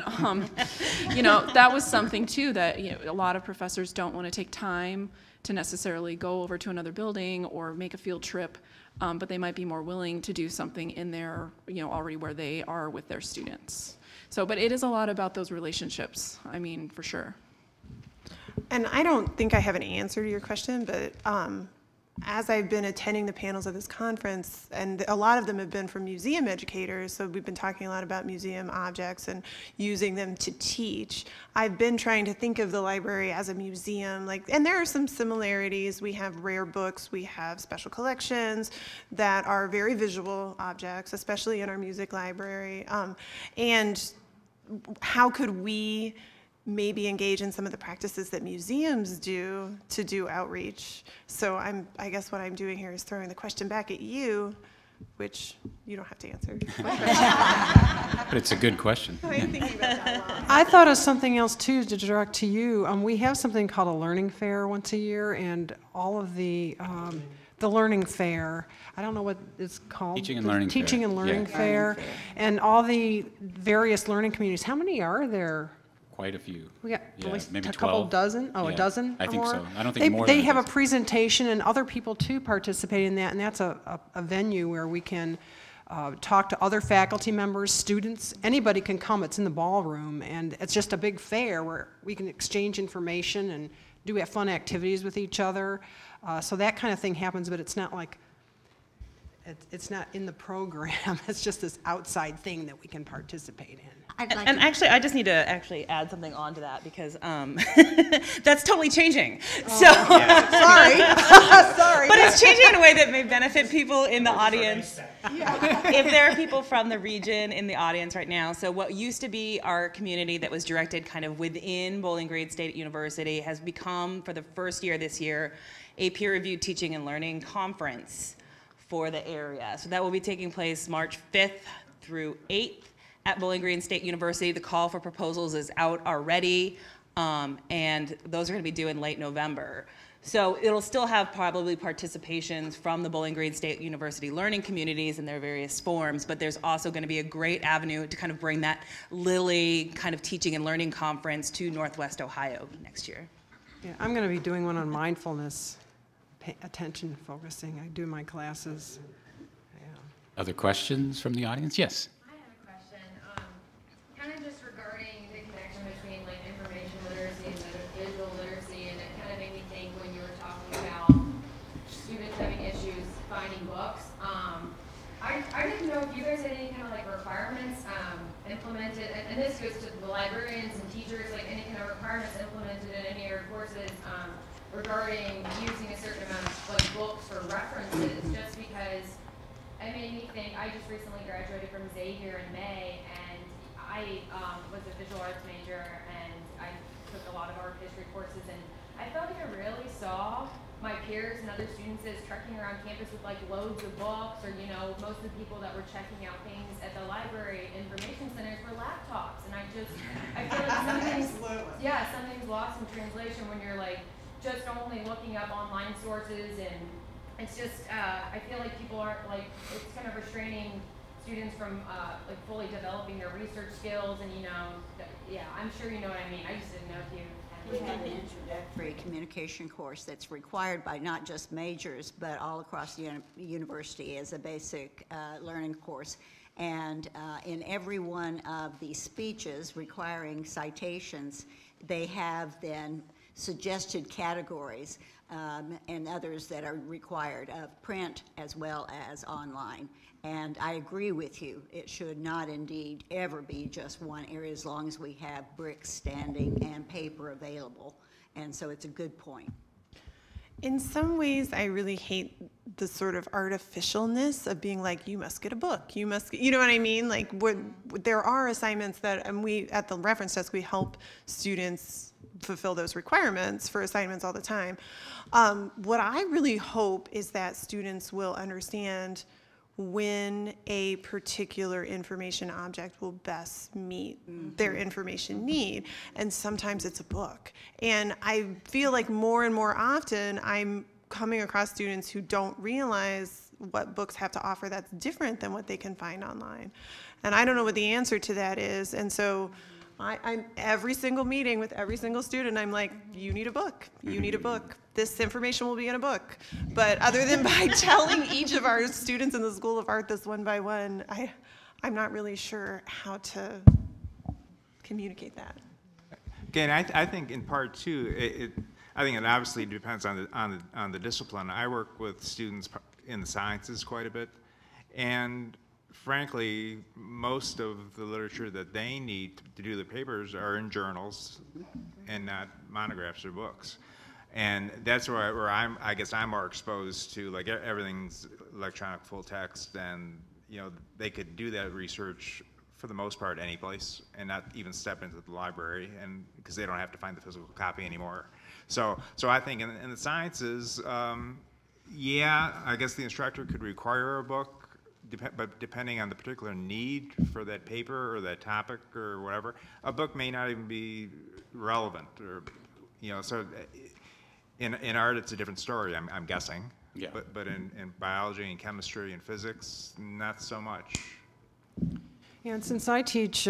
you know, that was something too that, you know, a lot of professors don't want to take time to necessarily go over to another building or make a field trip, but they might be more willing to do something in there, you know, already where they are with their students. So, but it is a lot about those relationships, I mean, for sure. And I don't think I have an answer to your question, but as I've been attending the panels of this conference, and a lot of them have been from museum educators, so we've been talking a lot about museum objects and using them to teach. I've been trying to think of the library as a museum, like, and there are some similarities. We have rare books, we have special collections that are very visual objects, especially in our music library. And how could we maybe engage in some of the practices that museums do to do outreach? So I guess what I'm doing here is throwing the question back at you, which you don't have to answer. But it's a good question. I'm thinking about that a lot. I thought of something else too to direct to you. We have something called a learning fair once a year, and all of the learning fair, I don't know what it's called. Teaching and learning fair. Teaching and learning fair, and all the various learning communities. How many are there? Quite a few. We got Yeah, at least maybe a couple 12. dozen. Oh, Yeah, a dozen. I or think more? so. I don't think more than They a have a dozen. presentation, and other people too participate in that, and that's a venue where we can talk to other faculty members, students. Anybody can come. It's in the ballroom, and it's just a big fair where we can exchange information and do have fun activities with each other. So that kind of thing happens, but it's not like it's not in the program. It's just this outside thing that we can participate in. And actually, I just need to actually add something on to that because that's totally changing. So Sorry. Sorry. But it's changing in a way that may benefit people in the audience. If there are people from the region in the audience right now, so what used to be our community that was directed kind of within Bowling Green State University has become, for the first year this year, a peer-reviewed teaching and learning conference for the area. So that will be taking place March 5th through 8th at Bowling Green State University. The call for proposals is out already, and those are going to be due in late November. So it'll still have probably participations from the Bowling Green State University learning communities in their various forms, but there's also going to be a great avenue to kind of bring that Lilly kind of teaching and learning conference to Northwest Ohio next year. Yeah, I'm going to be doing one on mindfulness, attention focusing. I do my classes. Yeah. Other questions from the audience? Yes. I have a question, kind of just regarding the connection between like information literacy and visual literacy, and it kind of made me think when you were talking about students having issues finding books. I didn't know if you guys had any kind of like requirements implemented, and this goes to the librarians and teachers, like any kind of requirements implemented in any of your courses regarding using a certain amount of like books for references, just because it made me think. I just recently graduated from Xavier in May, and I was a visual arts major, and I took a lot of art history courses, and I felt like I really saw my peers and other students as trekking around campus with like loads of books, or you know, most of the people that were checking out things at the library information centers were laptops, and I feel like something's lost in translation when you're like just only looking up online sources, and it's just I feel like people aren't like, it's kind of restraining students from like fully developing their research skills, and yeah, I'm sure you know what I mean. I just didn't know if you. We have an introductory communication course that's required by not just majors, but all across the university as a basic learning course. And in every one of the speeches requiring citations, they have then suggested categories and others that are required of print as well as online. And I agree with you. It should not indeed ever be just one area as long as we have bricks standing and paper available. And so it's a good point. In some ways, I really hate the sort of artificialness of being like, you must get a book, you must, you know what I mean? Like, there are assignments that, and we, at the reference desk, we help students fulfill those requirements for assignments all the time. What I really hope is that students will understand when a particular information object will best meet their information need. And sometimes it's a book. And I feel like more and more often I'm coming across students who don't realize what books have to offer that's different than what they can find online. And I don't know what the answer to that is. And so I'm every single meeting with every single student, I'm like, you need a book, you need a book. This information will be in a book. But other than by telling each of our students in the School of Art this one by one, I'm not really sure how to communicate that. Again, I think in part too, I think it obviously depends on the discipline. I work with students in the sciences quite a bit, and frankly, most of the literature that they need to do the papers are in journals and not monographs or books. And that's where I guess I'm more exposed to, like, everything's electronic full text, and they could do that research for the most part any place and not even step into the library, and because they don't have to find the physical copy anymore. So I think in the sciences, yeah, I guess the instructor could require a book, but depending on the particular need for that paper or that topic or whatever, a book may not even be relevant, or so in art it's a different story, I'm guessing. Yeah. But in biology and chemistry and physics, not so much. Yeah, and since I teach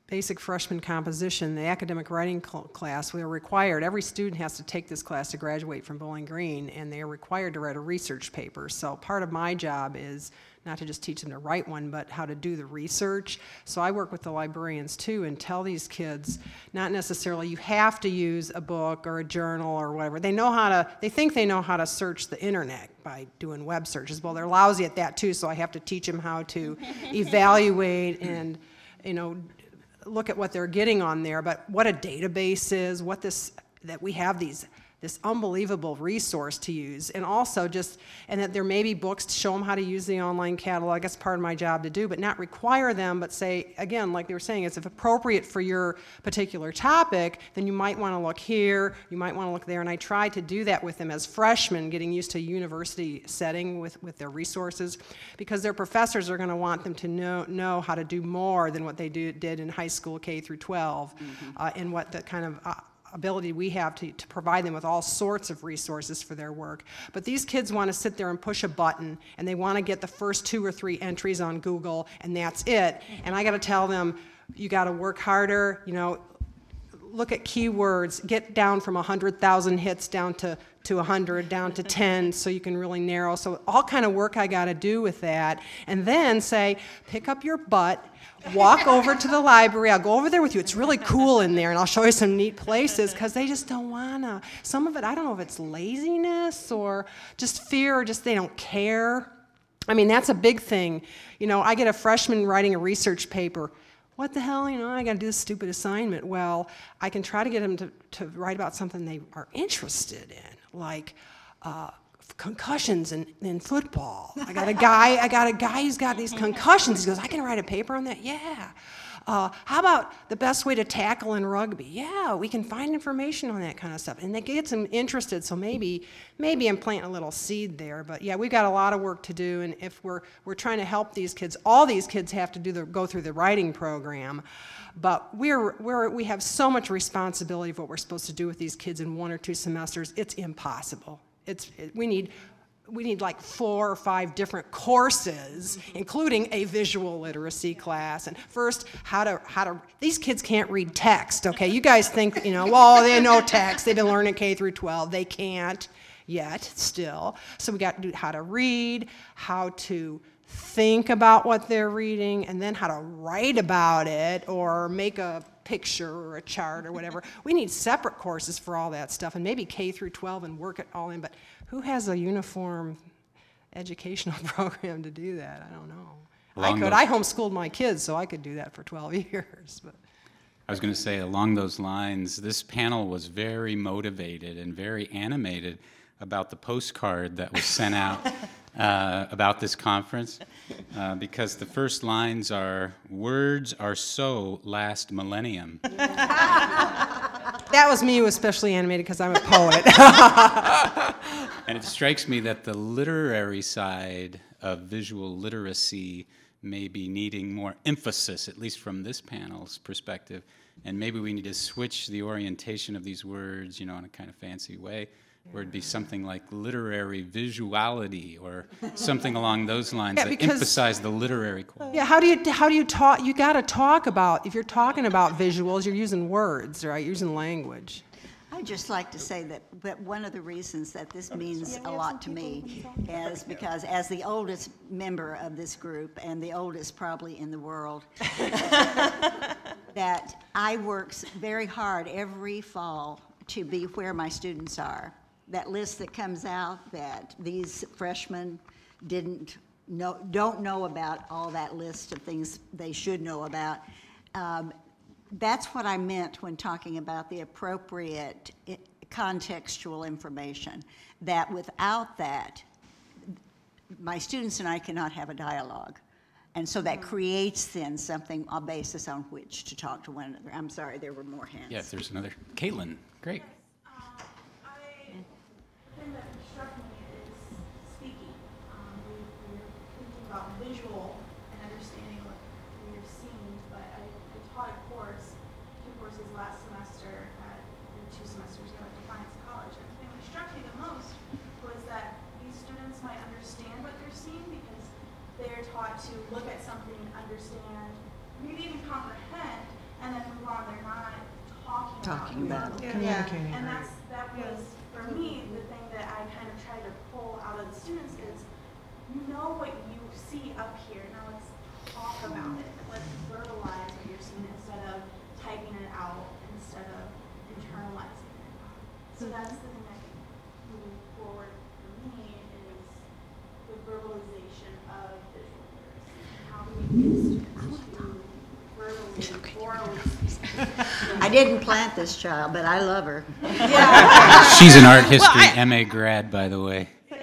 basic freshman composition, the academic writing class, we are required, every student has to take this class to graduate from Bowling Green, and they are required to write a research paper. So part of my job is not to just teach them to write one, but how to do the research. So I work with the librarians too and tell these kids, not necessarily you have to use a book or a journal or whatever. They think they know how to search the internet by doing web searches. Well, they're lousy at that too, so I have to teach them how to evaluate and, look at what they're getting on there, but what a database is, that we have this unbelievable resource to use, and also and that there may be books to show them how to use the online catalog. That's part of my job to do, but not require them, but say, again, like they were saying, it's if appropriate for your particular topic, then you might want to look here, you might want to look there, and I try to do that with them as freshmen, getting used to a university setting with their resources, because their professors are going to want them to know how to do more than what they did in high school K through 12, and what the kind of ability we have to provide them with all sorts of resources for their work. But these kids want to sit there and push a button, and they want to get the first 2 or 3 entries on Google, and that's it. And I got to tell them, you got to work harder, look at keywords, get down from 100,000 hits down to 100, down to 10, so you can really narrow. So all kind of work I got to do with that. And then say, pick up your butt, walk over to the library. I'll go over there with you. It's really cool in there, and I'll show you some neat places, because they just don't want to. Some of it, I don't know if it's laziness or just fear, or just they don't care. I mean, that's a big thing. I get a freshman writing a research paper. What the hell, I got to do this stupid assignment. Well, I can try to get them to write about something they are interested in, like concussions in football. I got a guy who's got these concussions. He goes, I can write a paper on that? Yeah. How about the best way to tackle in rugby? Yeah, we can find information on that kind of stuff. And that gets them interested, so maybe I'm planting a little seed there. But yeah, we've got a lot of work to do, and if we're trying to help these kids, all these kids have to go through the writing program. But we have so much responsibility of what we're supposed to do with these kids in 1 or 2 semesters, it's impossible. We need we need like 4 or 5 different courses, including a visual literacy class. And first, how to, these kids can't read text, okay? You guys think, well, they know text. They've been learning K through 12. They can't yet, still. So we got to do how to read, how to think about what they're reading, and then how to write about it or make a picture or a chart or whatever. We need separate courses for all that stuff, and maybe K through 12 and work it all in, but who has a uniform educational program to do that? I don't know. I homeschooled my kids, so I could do that for 12 years. But I was going to say, along those lines, this panel was very motivated and very animated about the postcard that was sent out about this conference, because the first lines are, "Words are so last millennium." That was me who was especially animated because I'm a poet. And it strikes me that the literary side of visual literacy may be needing more emphasis, at least from this panel's perspective. And maybe we need to switch the orientation of these words, in a kind of fancy way, where it'd be something like literary visuality or something along those lines that emphasize the literary quality. Yeah, how do you talk? You got to talk about, if you're talking about visuals, you're using words, right? You're using language. I'd just like to say that one of the reasons that this means a lot to me is because as the oldest member of this group, and the oldest probably in the world, that I work very hard every fall to be where my students are. That list that comes out that these freshmen don't know about, all that list of things they should know about. That's what I meant when talking about the appropriate contextual information, that without that, my students and I cannot have a dialogue. And so that creates then something, a basis on which to talk to one another. I'm sorry, there were more hands. Yes, there's another. Caitlin, great. The thing that struck me is speaking. We're thinking about visual and understanding what we are seeing, but I taught a course, 2 courses last semester, 2 semesters ago at Defiance College, and the thing that struck me the most was that these students might understand what they're seeing because they're taught to look at something, understand, maybe even comprehend, and then move on. They're not talking about it. Communicating. And that was, for me, the thing that I kind of tried to pull out of the students is, you know what you see up here, now let's talk about it. Let's verbalize what you're seeing instead of typing it out, instead of internalizing it. So that's the thing I think moving forward for me is the verbalization of visual literacy. How do we get students to verbally, orally speak? I didn't plant this child, but I love her. She's an art history MA grad, by the way. We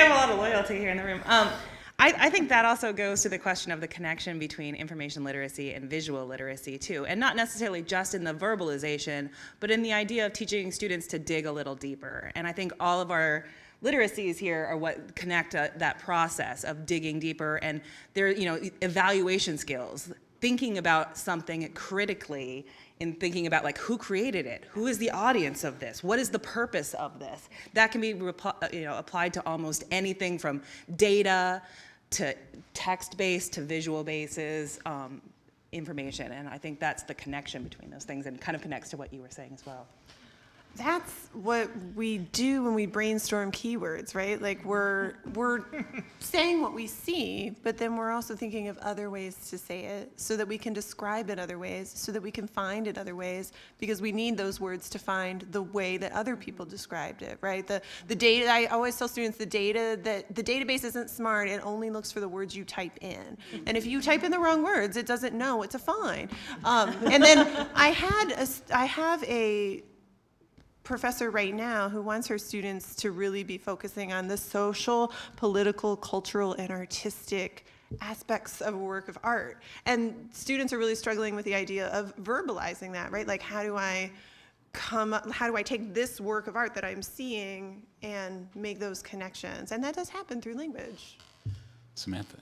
have a lot of loyalty here in the room. I think that also goes to the question of the connection between information literacy and visual literacy too, and not necessarily just in the verbalization, but in the idea of teaching students to dig a little deeper. And I think all of our literacies here are what connect that process of digging deeper, and their evaluation skills, thinking about something critically, and thinking about like who created it, who is the audience of this, what is the purpose of this. That can be applied to almost anything from data to text-based to visual bases information, and I think that's the connection between those things, and kind of connects to what you were saying as well. That's what we do when we brainstorm keywords, right? Like we're saying what we see, but then we're also thinking of other ways to say it so that we can describe it other ways, so that we can find it other ways, because we need those words to find the way that other people described it, right? The data, I always tell students the database isn't smart, it only looks for the words you type in. And if you type in the wrong words, it doesn't know what to find. And then I have a professor right now who wants her students to really be focusing on the social, political, cultural, and artistic aspects of a work of art. And students are really struggling with the idea of verbalizing that, right? Like how do I take this work of art that I'm seeing and make those connections? And that does happen through language. Samantha.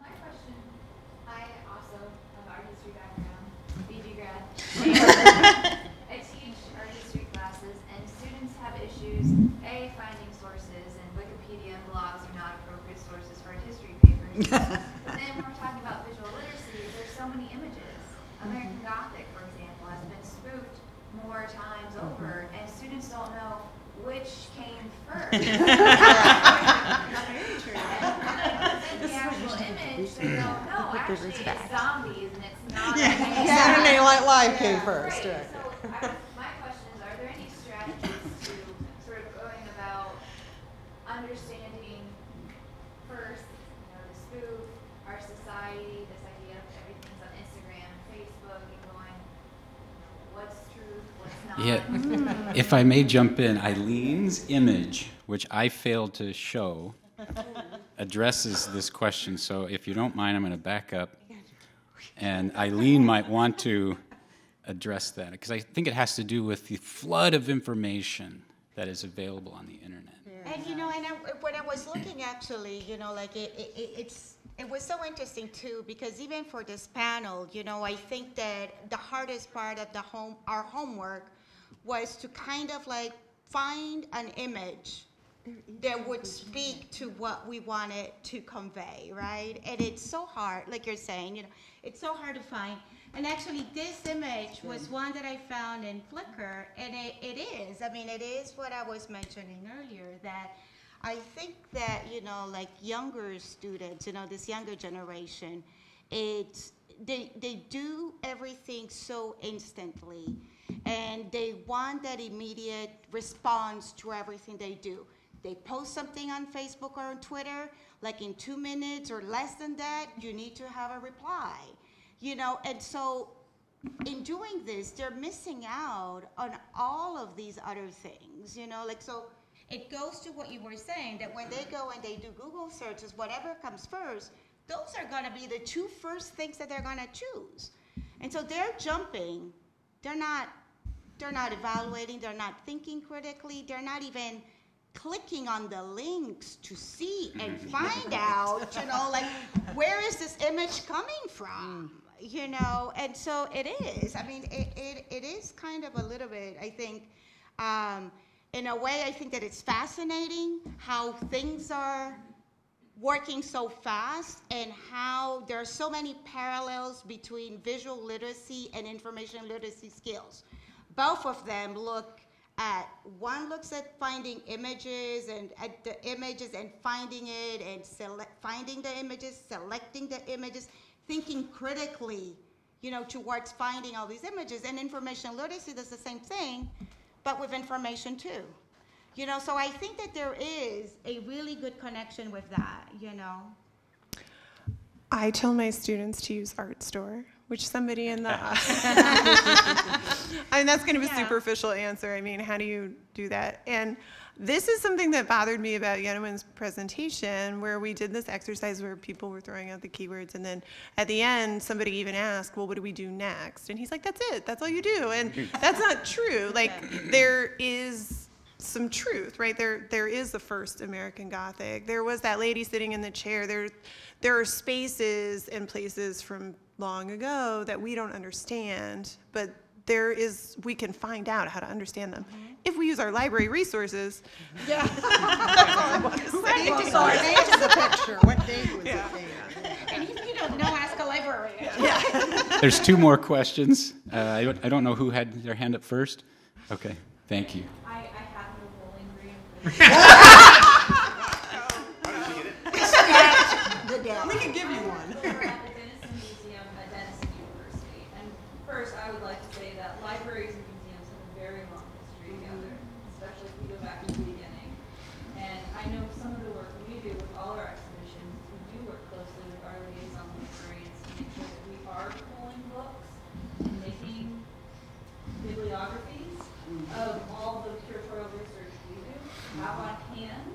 My question, I also have art history background, BG grad. I teach art history classes, and students issues, A, finding sources, and Wikipedia and blogs are not appropriate sources for history papers. But then when we're talking about visual literacy, there's so many images. American Gothic, for example, has been spoofed more times over, and students don't know which came first. Very true. And the actual image, they don't know. Actually, it's zombies, and it's not. Saturday Night Live came first. Right. So my question is, are there any strategies to sort of going about understanding first, the spoof, our society, this idea of everything's on Instagram and Facebook, and going, what's truth, what's not? Yeah, if I may jump in, Eileen's image, which I failed to show, addresses this question. So if you don't mind, I'm going to back up. And Eileen might want to address that, because I think it has to do with the flood of information that is available on the internet. And when I was looking, actually, like it was so interesting too, because even for this panel, I think that the hardest part of our homework was to kind of like find an image that would speak to what we wanted to convey, right? And it's so hard, like you're saying, it's so hard to find. And actually, this image was one that I found in Flickr, and it is what I was mentioning earlier, that I think that, like younger students, this younger generation, they do everything so instantly, and they want that immediate response to everything they do. They post something on Facebook or on Twitter, like in 2 minutes or less than that, you need to have a reply. And so in doing this, they're missing out on all of these other things, so it goes to what you were saying, that when they go and they do Google searches, whatever comes first, those are going to be the 2 first things that they're going to choose. And so they're jumping, they're not evaluating, they're not thinking critically, they're not even clicking on the links to see and find out, like, where is this image coming from? And so it is. I mean, it is kind of a little bit, I think, in a way, I think that it's fascinating how things are working so fast and how there are so many parallels between visual literacy and information literacy skills. Both of them one looks at finding images and at the images and finding it and finding the images, selecting the images, thinking critically, towards finding all these images. And information literacy does the same thing, but with information too. So I think that there is a really good connection with that, I tell my students to use ArtStore, which somebody in the I mean, that's kind of a superficial answer. I mean, how do you do that? And this is something that bothered me about Yeneman's presentation, where we did this exercise where people were throwing out the keywords, and then at the end, somebody even asked, well, what do we do next? And he's like, that's it. That's all you do. And that's not true. Like, there is some truth, right? There is the first American Gothic. There was that lady sitting in the chair. There are spaces and places from long ago that we don't understand, but we can find out how to understand them if we use our library resources. Yeah. What date is the picture? What date was it? And if you don't know, ask a librarian. Yeah. There's 2 more questions. I don't know who had their hand up first. Okay, thank you. I have no bowling green. We can give you one. First, I would like to say that libraries and museums have a very long history together, especially if we go back to the beginning. And I know some of the work we do with all our exhibitions, we do work closely with our liaison librarians to make sure that we are pulling books and making bibliographies of all the curatorial research we do, have on hand,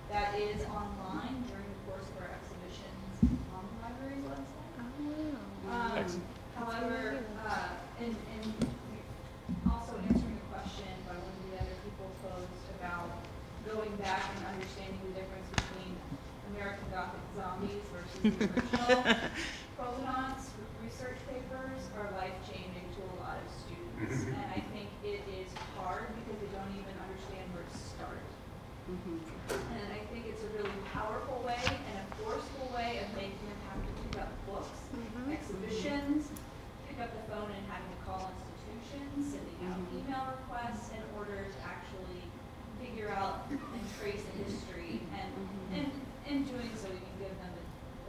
that is online during the course of our exhibitions on the library's website. However, and also answering a question by one of the other people posed about going back and understanding the difference between American Gothic zombies versus the original provenance research papers are life-changing to a lot of students. And I think it is hard because they don't even understand where it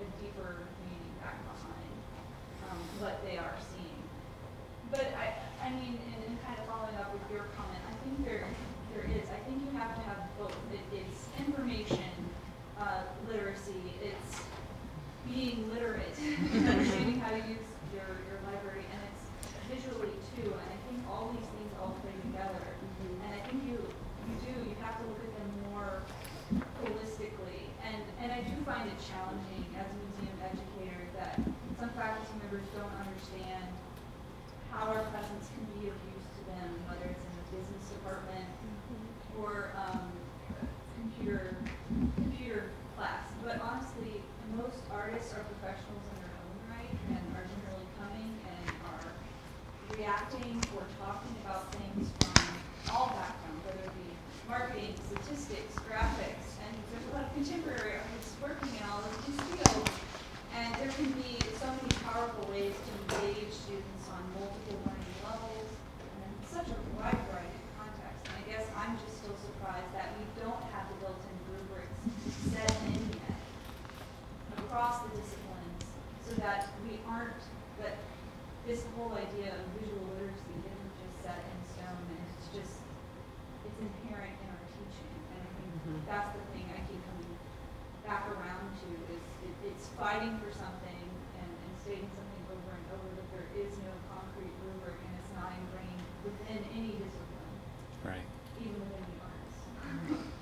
a deeper meaning back behind what they are seeing. But I mean, and kind of following up with your comment, I think there is. I think you have to have both. It's information literacy. It's being literate, understanding how to use your library, and it's visually too. And I think all these things all play together. And I think you have to look at them more holistically. And I do find it challenging as a museum educator that some faculty members don't understand how our presence can be of use to them, whether it's in the business department or computer class. But honestly, most artists are professionals in their own right and are generally coming and are reacting or talking about things from all backgrounds, whether it be marketing, statistics, graphics, and there's a lot of contemporary artists working in all of these fields. And there can be so many powerful ways to engage students on multiple learning levels and such a wide variety of contexts. And I guess I'm just still surprised that we don't have the built-in rubrics set in yet across the disciplines so that we aren't, that this whole idea of visual literacy isn't just set in stone and it's just, it's inherent in our teaching. And I think that's the thing I keep coming back around to is it's fighting for something and stating something over and over, but there is no concrete rubric and it's not ingrained within any discipline. Right. Even within the arts.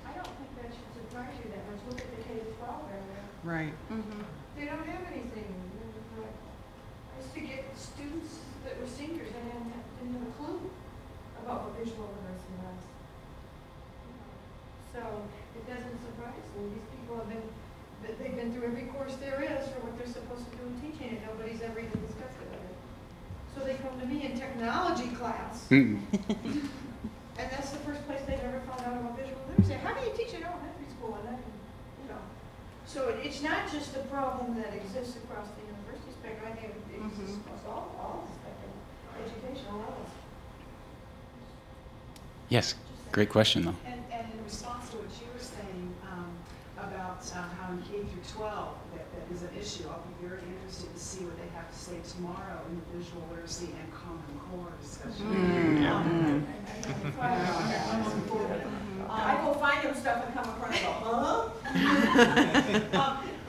I don't think that should surprise you that much. Look at the K-12 area. Right. They don't have anything. I used to get students that were seniors that didn't have a clue about what visual literacy was. So it doesn't surprise me. These people have they've been through every course there is for what they're supposed to do in teaching, and nobody's ever even discussed it with it. So they come to me in technology class, and that's the first place they've ever found out about visual literacy. How do you teach in elementary school? And then, you know, so it's not just a problem that exists across the university spectrum. I think it exists across all the spectrum, educational levels. Yes, great question though. And in response to what you were saying about how in K through 12 that is an issue, I'll be very interested to see what they have to say tomorrow in the visual literacy and Common Core discussion. I go find them stuff and come across and go,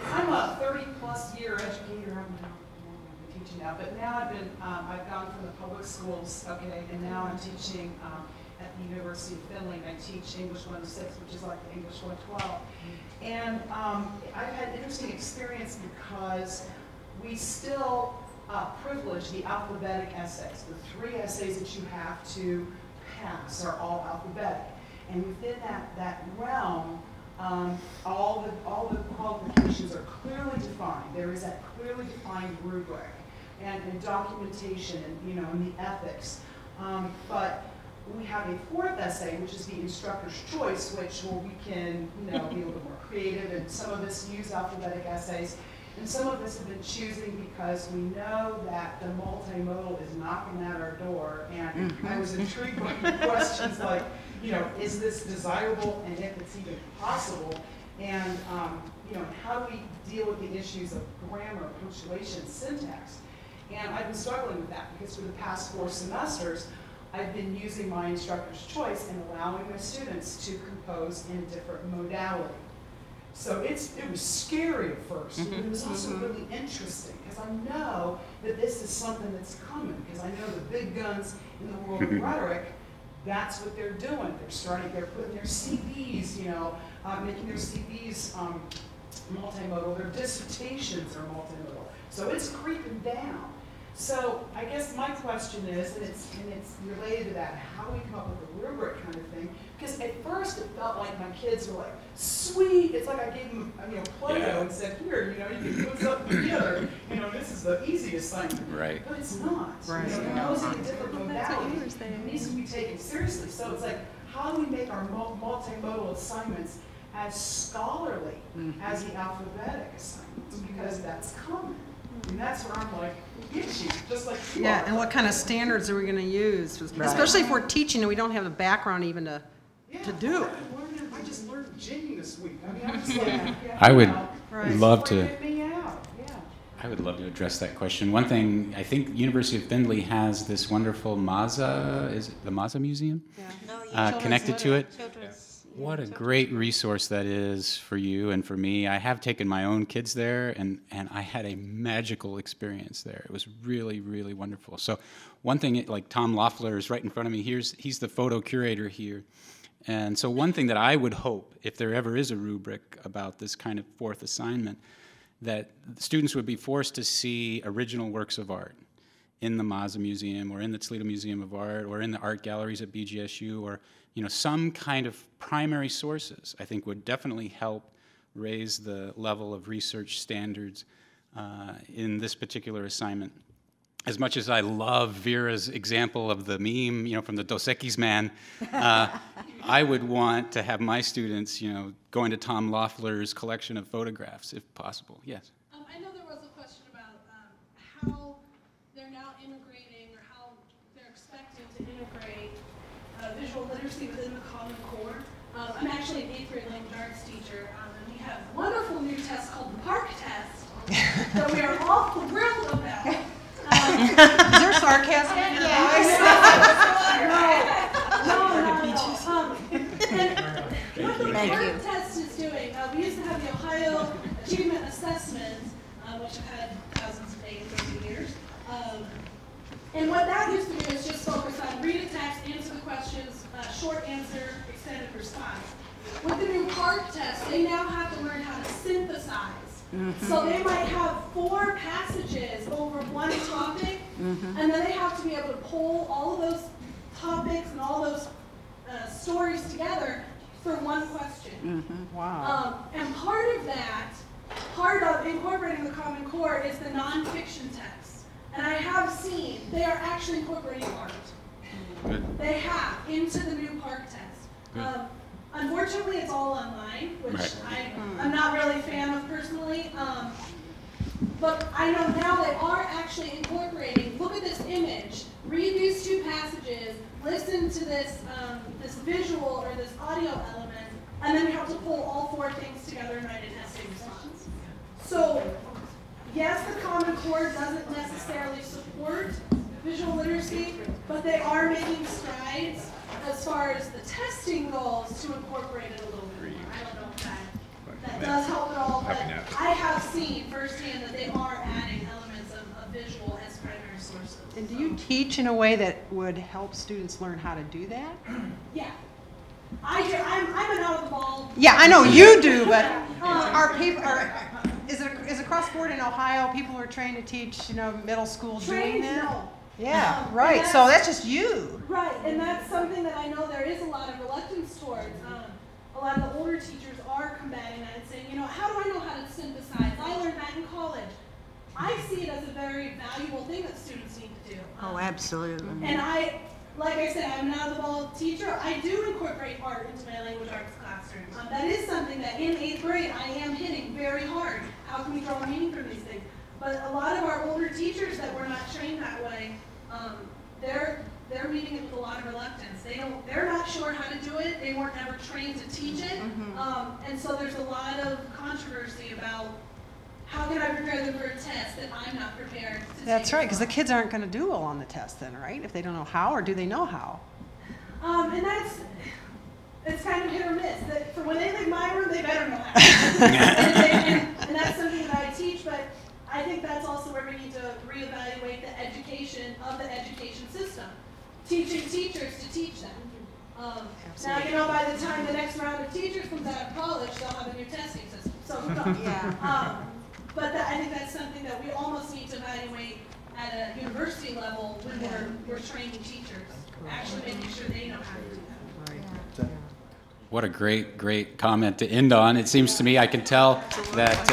I'm a 30-plus year educator. I'm teaching now, but now I've gone from the public schools, okay, and now I'm teaching at the University of Finley. I teach English 106, which is like the English 112. And I've had interesting experience because we still privilege the alphabetic essays. The 3 essays that you have to pass are all alphabetic. And within that realm, all the qualifications are clearly defined. There is that clearly defined rubric and documentation and, and the ethics. But we have a 4th essay, which is the instructor's choice, where we can, be a little more creative, and some of us use alphabetic essays, and some of us have been choosing because we know that the multimodal is knocking at our door, and I was intrigued by the questions like, is this desirable, and if it's even possible, and how do we deal with the issues of grammar, punctuation, syntax? And I've been struggling with that because for the past 4 semesters, I've been using my instructor's choice and allowing my students to compose in a different modality. So it was scary at first, but it was also really interesting because I know that this is something that's coming because I know the big guns in the world of rhetoric, that's what they're doing. They're putting their CVs, making their CVs multimodal, their dissertations are multimodal. So it's creeping down. So I guess my question is, and it's related to that, how do we come up with a rubric kind of thing? Because at first it felt like my kids were like, sweet, it's like I gave them Play-Doh and said, here, you can put something together, this is the easy assignment. Right. But it's not. Right. Those are the different modalities. It needs to be taken seriously. So it's like, how do we make our multimodal assignments as scholarly as the alphabetic assignments? Because that's common. And that's where I'm like, itchy, just like you are. And what kind of standards are we going to use? Especially if we're teaching and we don't have the background even to do it. I just learned Jing this week. I mean, I'm just like, I would love to. Me out. I would love to address that question. One thing, I think University of Findlay has this wonderful Maza, is it the Maza Museum? Yeah. Connected to it. What a great resource that is for you and for me. I have taken my own kids there, and I had a magical experience there. It was really, really wonderful. So one thing, like Tom Loeffler is right in front of me. He's the photo curator here. And so one thing that I would hope, if there ever is a rubric about this kind of fourth assignment, that students would be forced to see original works of art in the Maza Museum or in the Toledo Museum of Art or in the art galleries at BGSU, or some kind of primary sources, I think would definitely help raise the level of research standards in this particular assignment. As much as I love Vera's example of the meme, from the Dos Equis man, I would want to have my students, go into Tom Loeffler's collection of photographs, if possible. Yes? I know there was a question about how they're now integrating, or how they're expected to integrate visual literacy within the Common Core. I'm actually an 8th grade language arts teacher, and we have a wonderful new test called the PARC test that we are all thrilled about. Is there sarcasm in your voice? What the PARC test is doing, we used to have the Ohio Achievement Assessment, which I've had thousands of names over the years. And what that used to do is just focus on read a text, answer the questions, short answer, extended response. With the new PARC test, they now have to learn how to synthesize. So they might have 4 passages over one topic, and then they have to be able to pull all of those topics and all those stories together for one question. Wow. And part of incorporating the Common Core is the nonfiction text. And I have seen they are actually incorporating art. Good. They have into the new PARC test. Unfortunately, it's all online, which I'm not really a fan of personally. But I know now they are actually incorporating, look at this image, read these 2 passages, listen to this, this visual or this audio element, and then you have to pull all 4 things together and write a testing response. So, yes, the Common Core doesn't necessarily support visual literacy, but they are making strides as far as the testing goes to incorporate it a little bit more. I don't know if that does help at all, but I have seen firsthand that they are adding elements of visual as primary sources. And do you teach in a way that would help students learn how to do that? Yeah. I'm an out of the ball. Yeah, I know you do, but is it across the board in Ohio, people who are trained to teach, middle school doing that? No. Yeah, right. So that's just you. Right, and that's something that I know there is a lot of reluctance towards. A lot of the older teachers are combating that and saying, how do I know how to synthesize? I learned that in college. I see it as a very valuable thing that students need to do. Oh, absolutely. And like I said, I'm an out-of-the-ball teacher. I do incorporate art into my language arts classroom. That is something that in 8th grade I am hitting very hard. How can we draw meaning from these things? But a lot of our older teachers that were not trained that way, they're meeting it with a lot of reluctance. They're not sure how to do it. They weren't ever trained to teach it. And so there's a lot of controversy about how can I prepare them for a test that I'm not prepared to take. That's right, because the kids aren't going to do well on the test then, right? If they don't know how, or do they know how? And it's kind of hit or miss. That for when they leave my room, they better know how. and that's something that I teach, but I think that's also where we need to reevaluate the education of the education system. Teaching teachers to teach them. Now, by the time the next round of teachers comes out of college, they'll have a new testing system. So who knows? But I think that's something that we almost need to evaluate at a university level when we're training teachers, actually making sure they know how to do that. What a great comment to end on. It seems to me I can tell that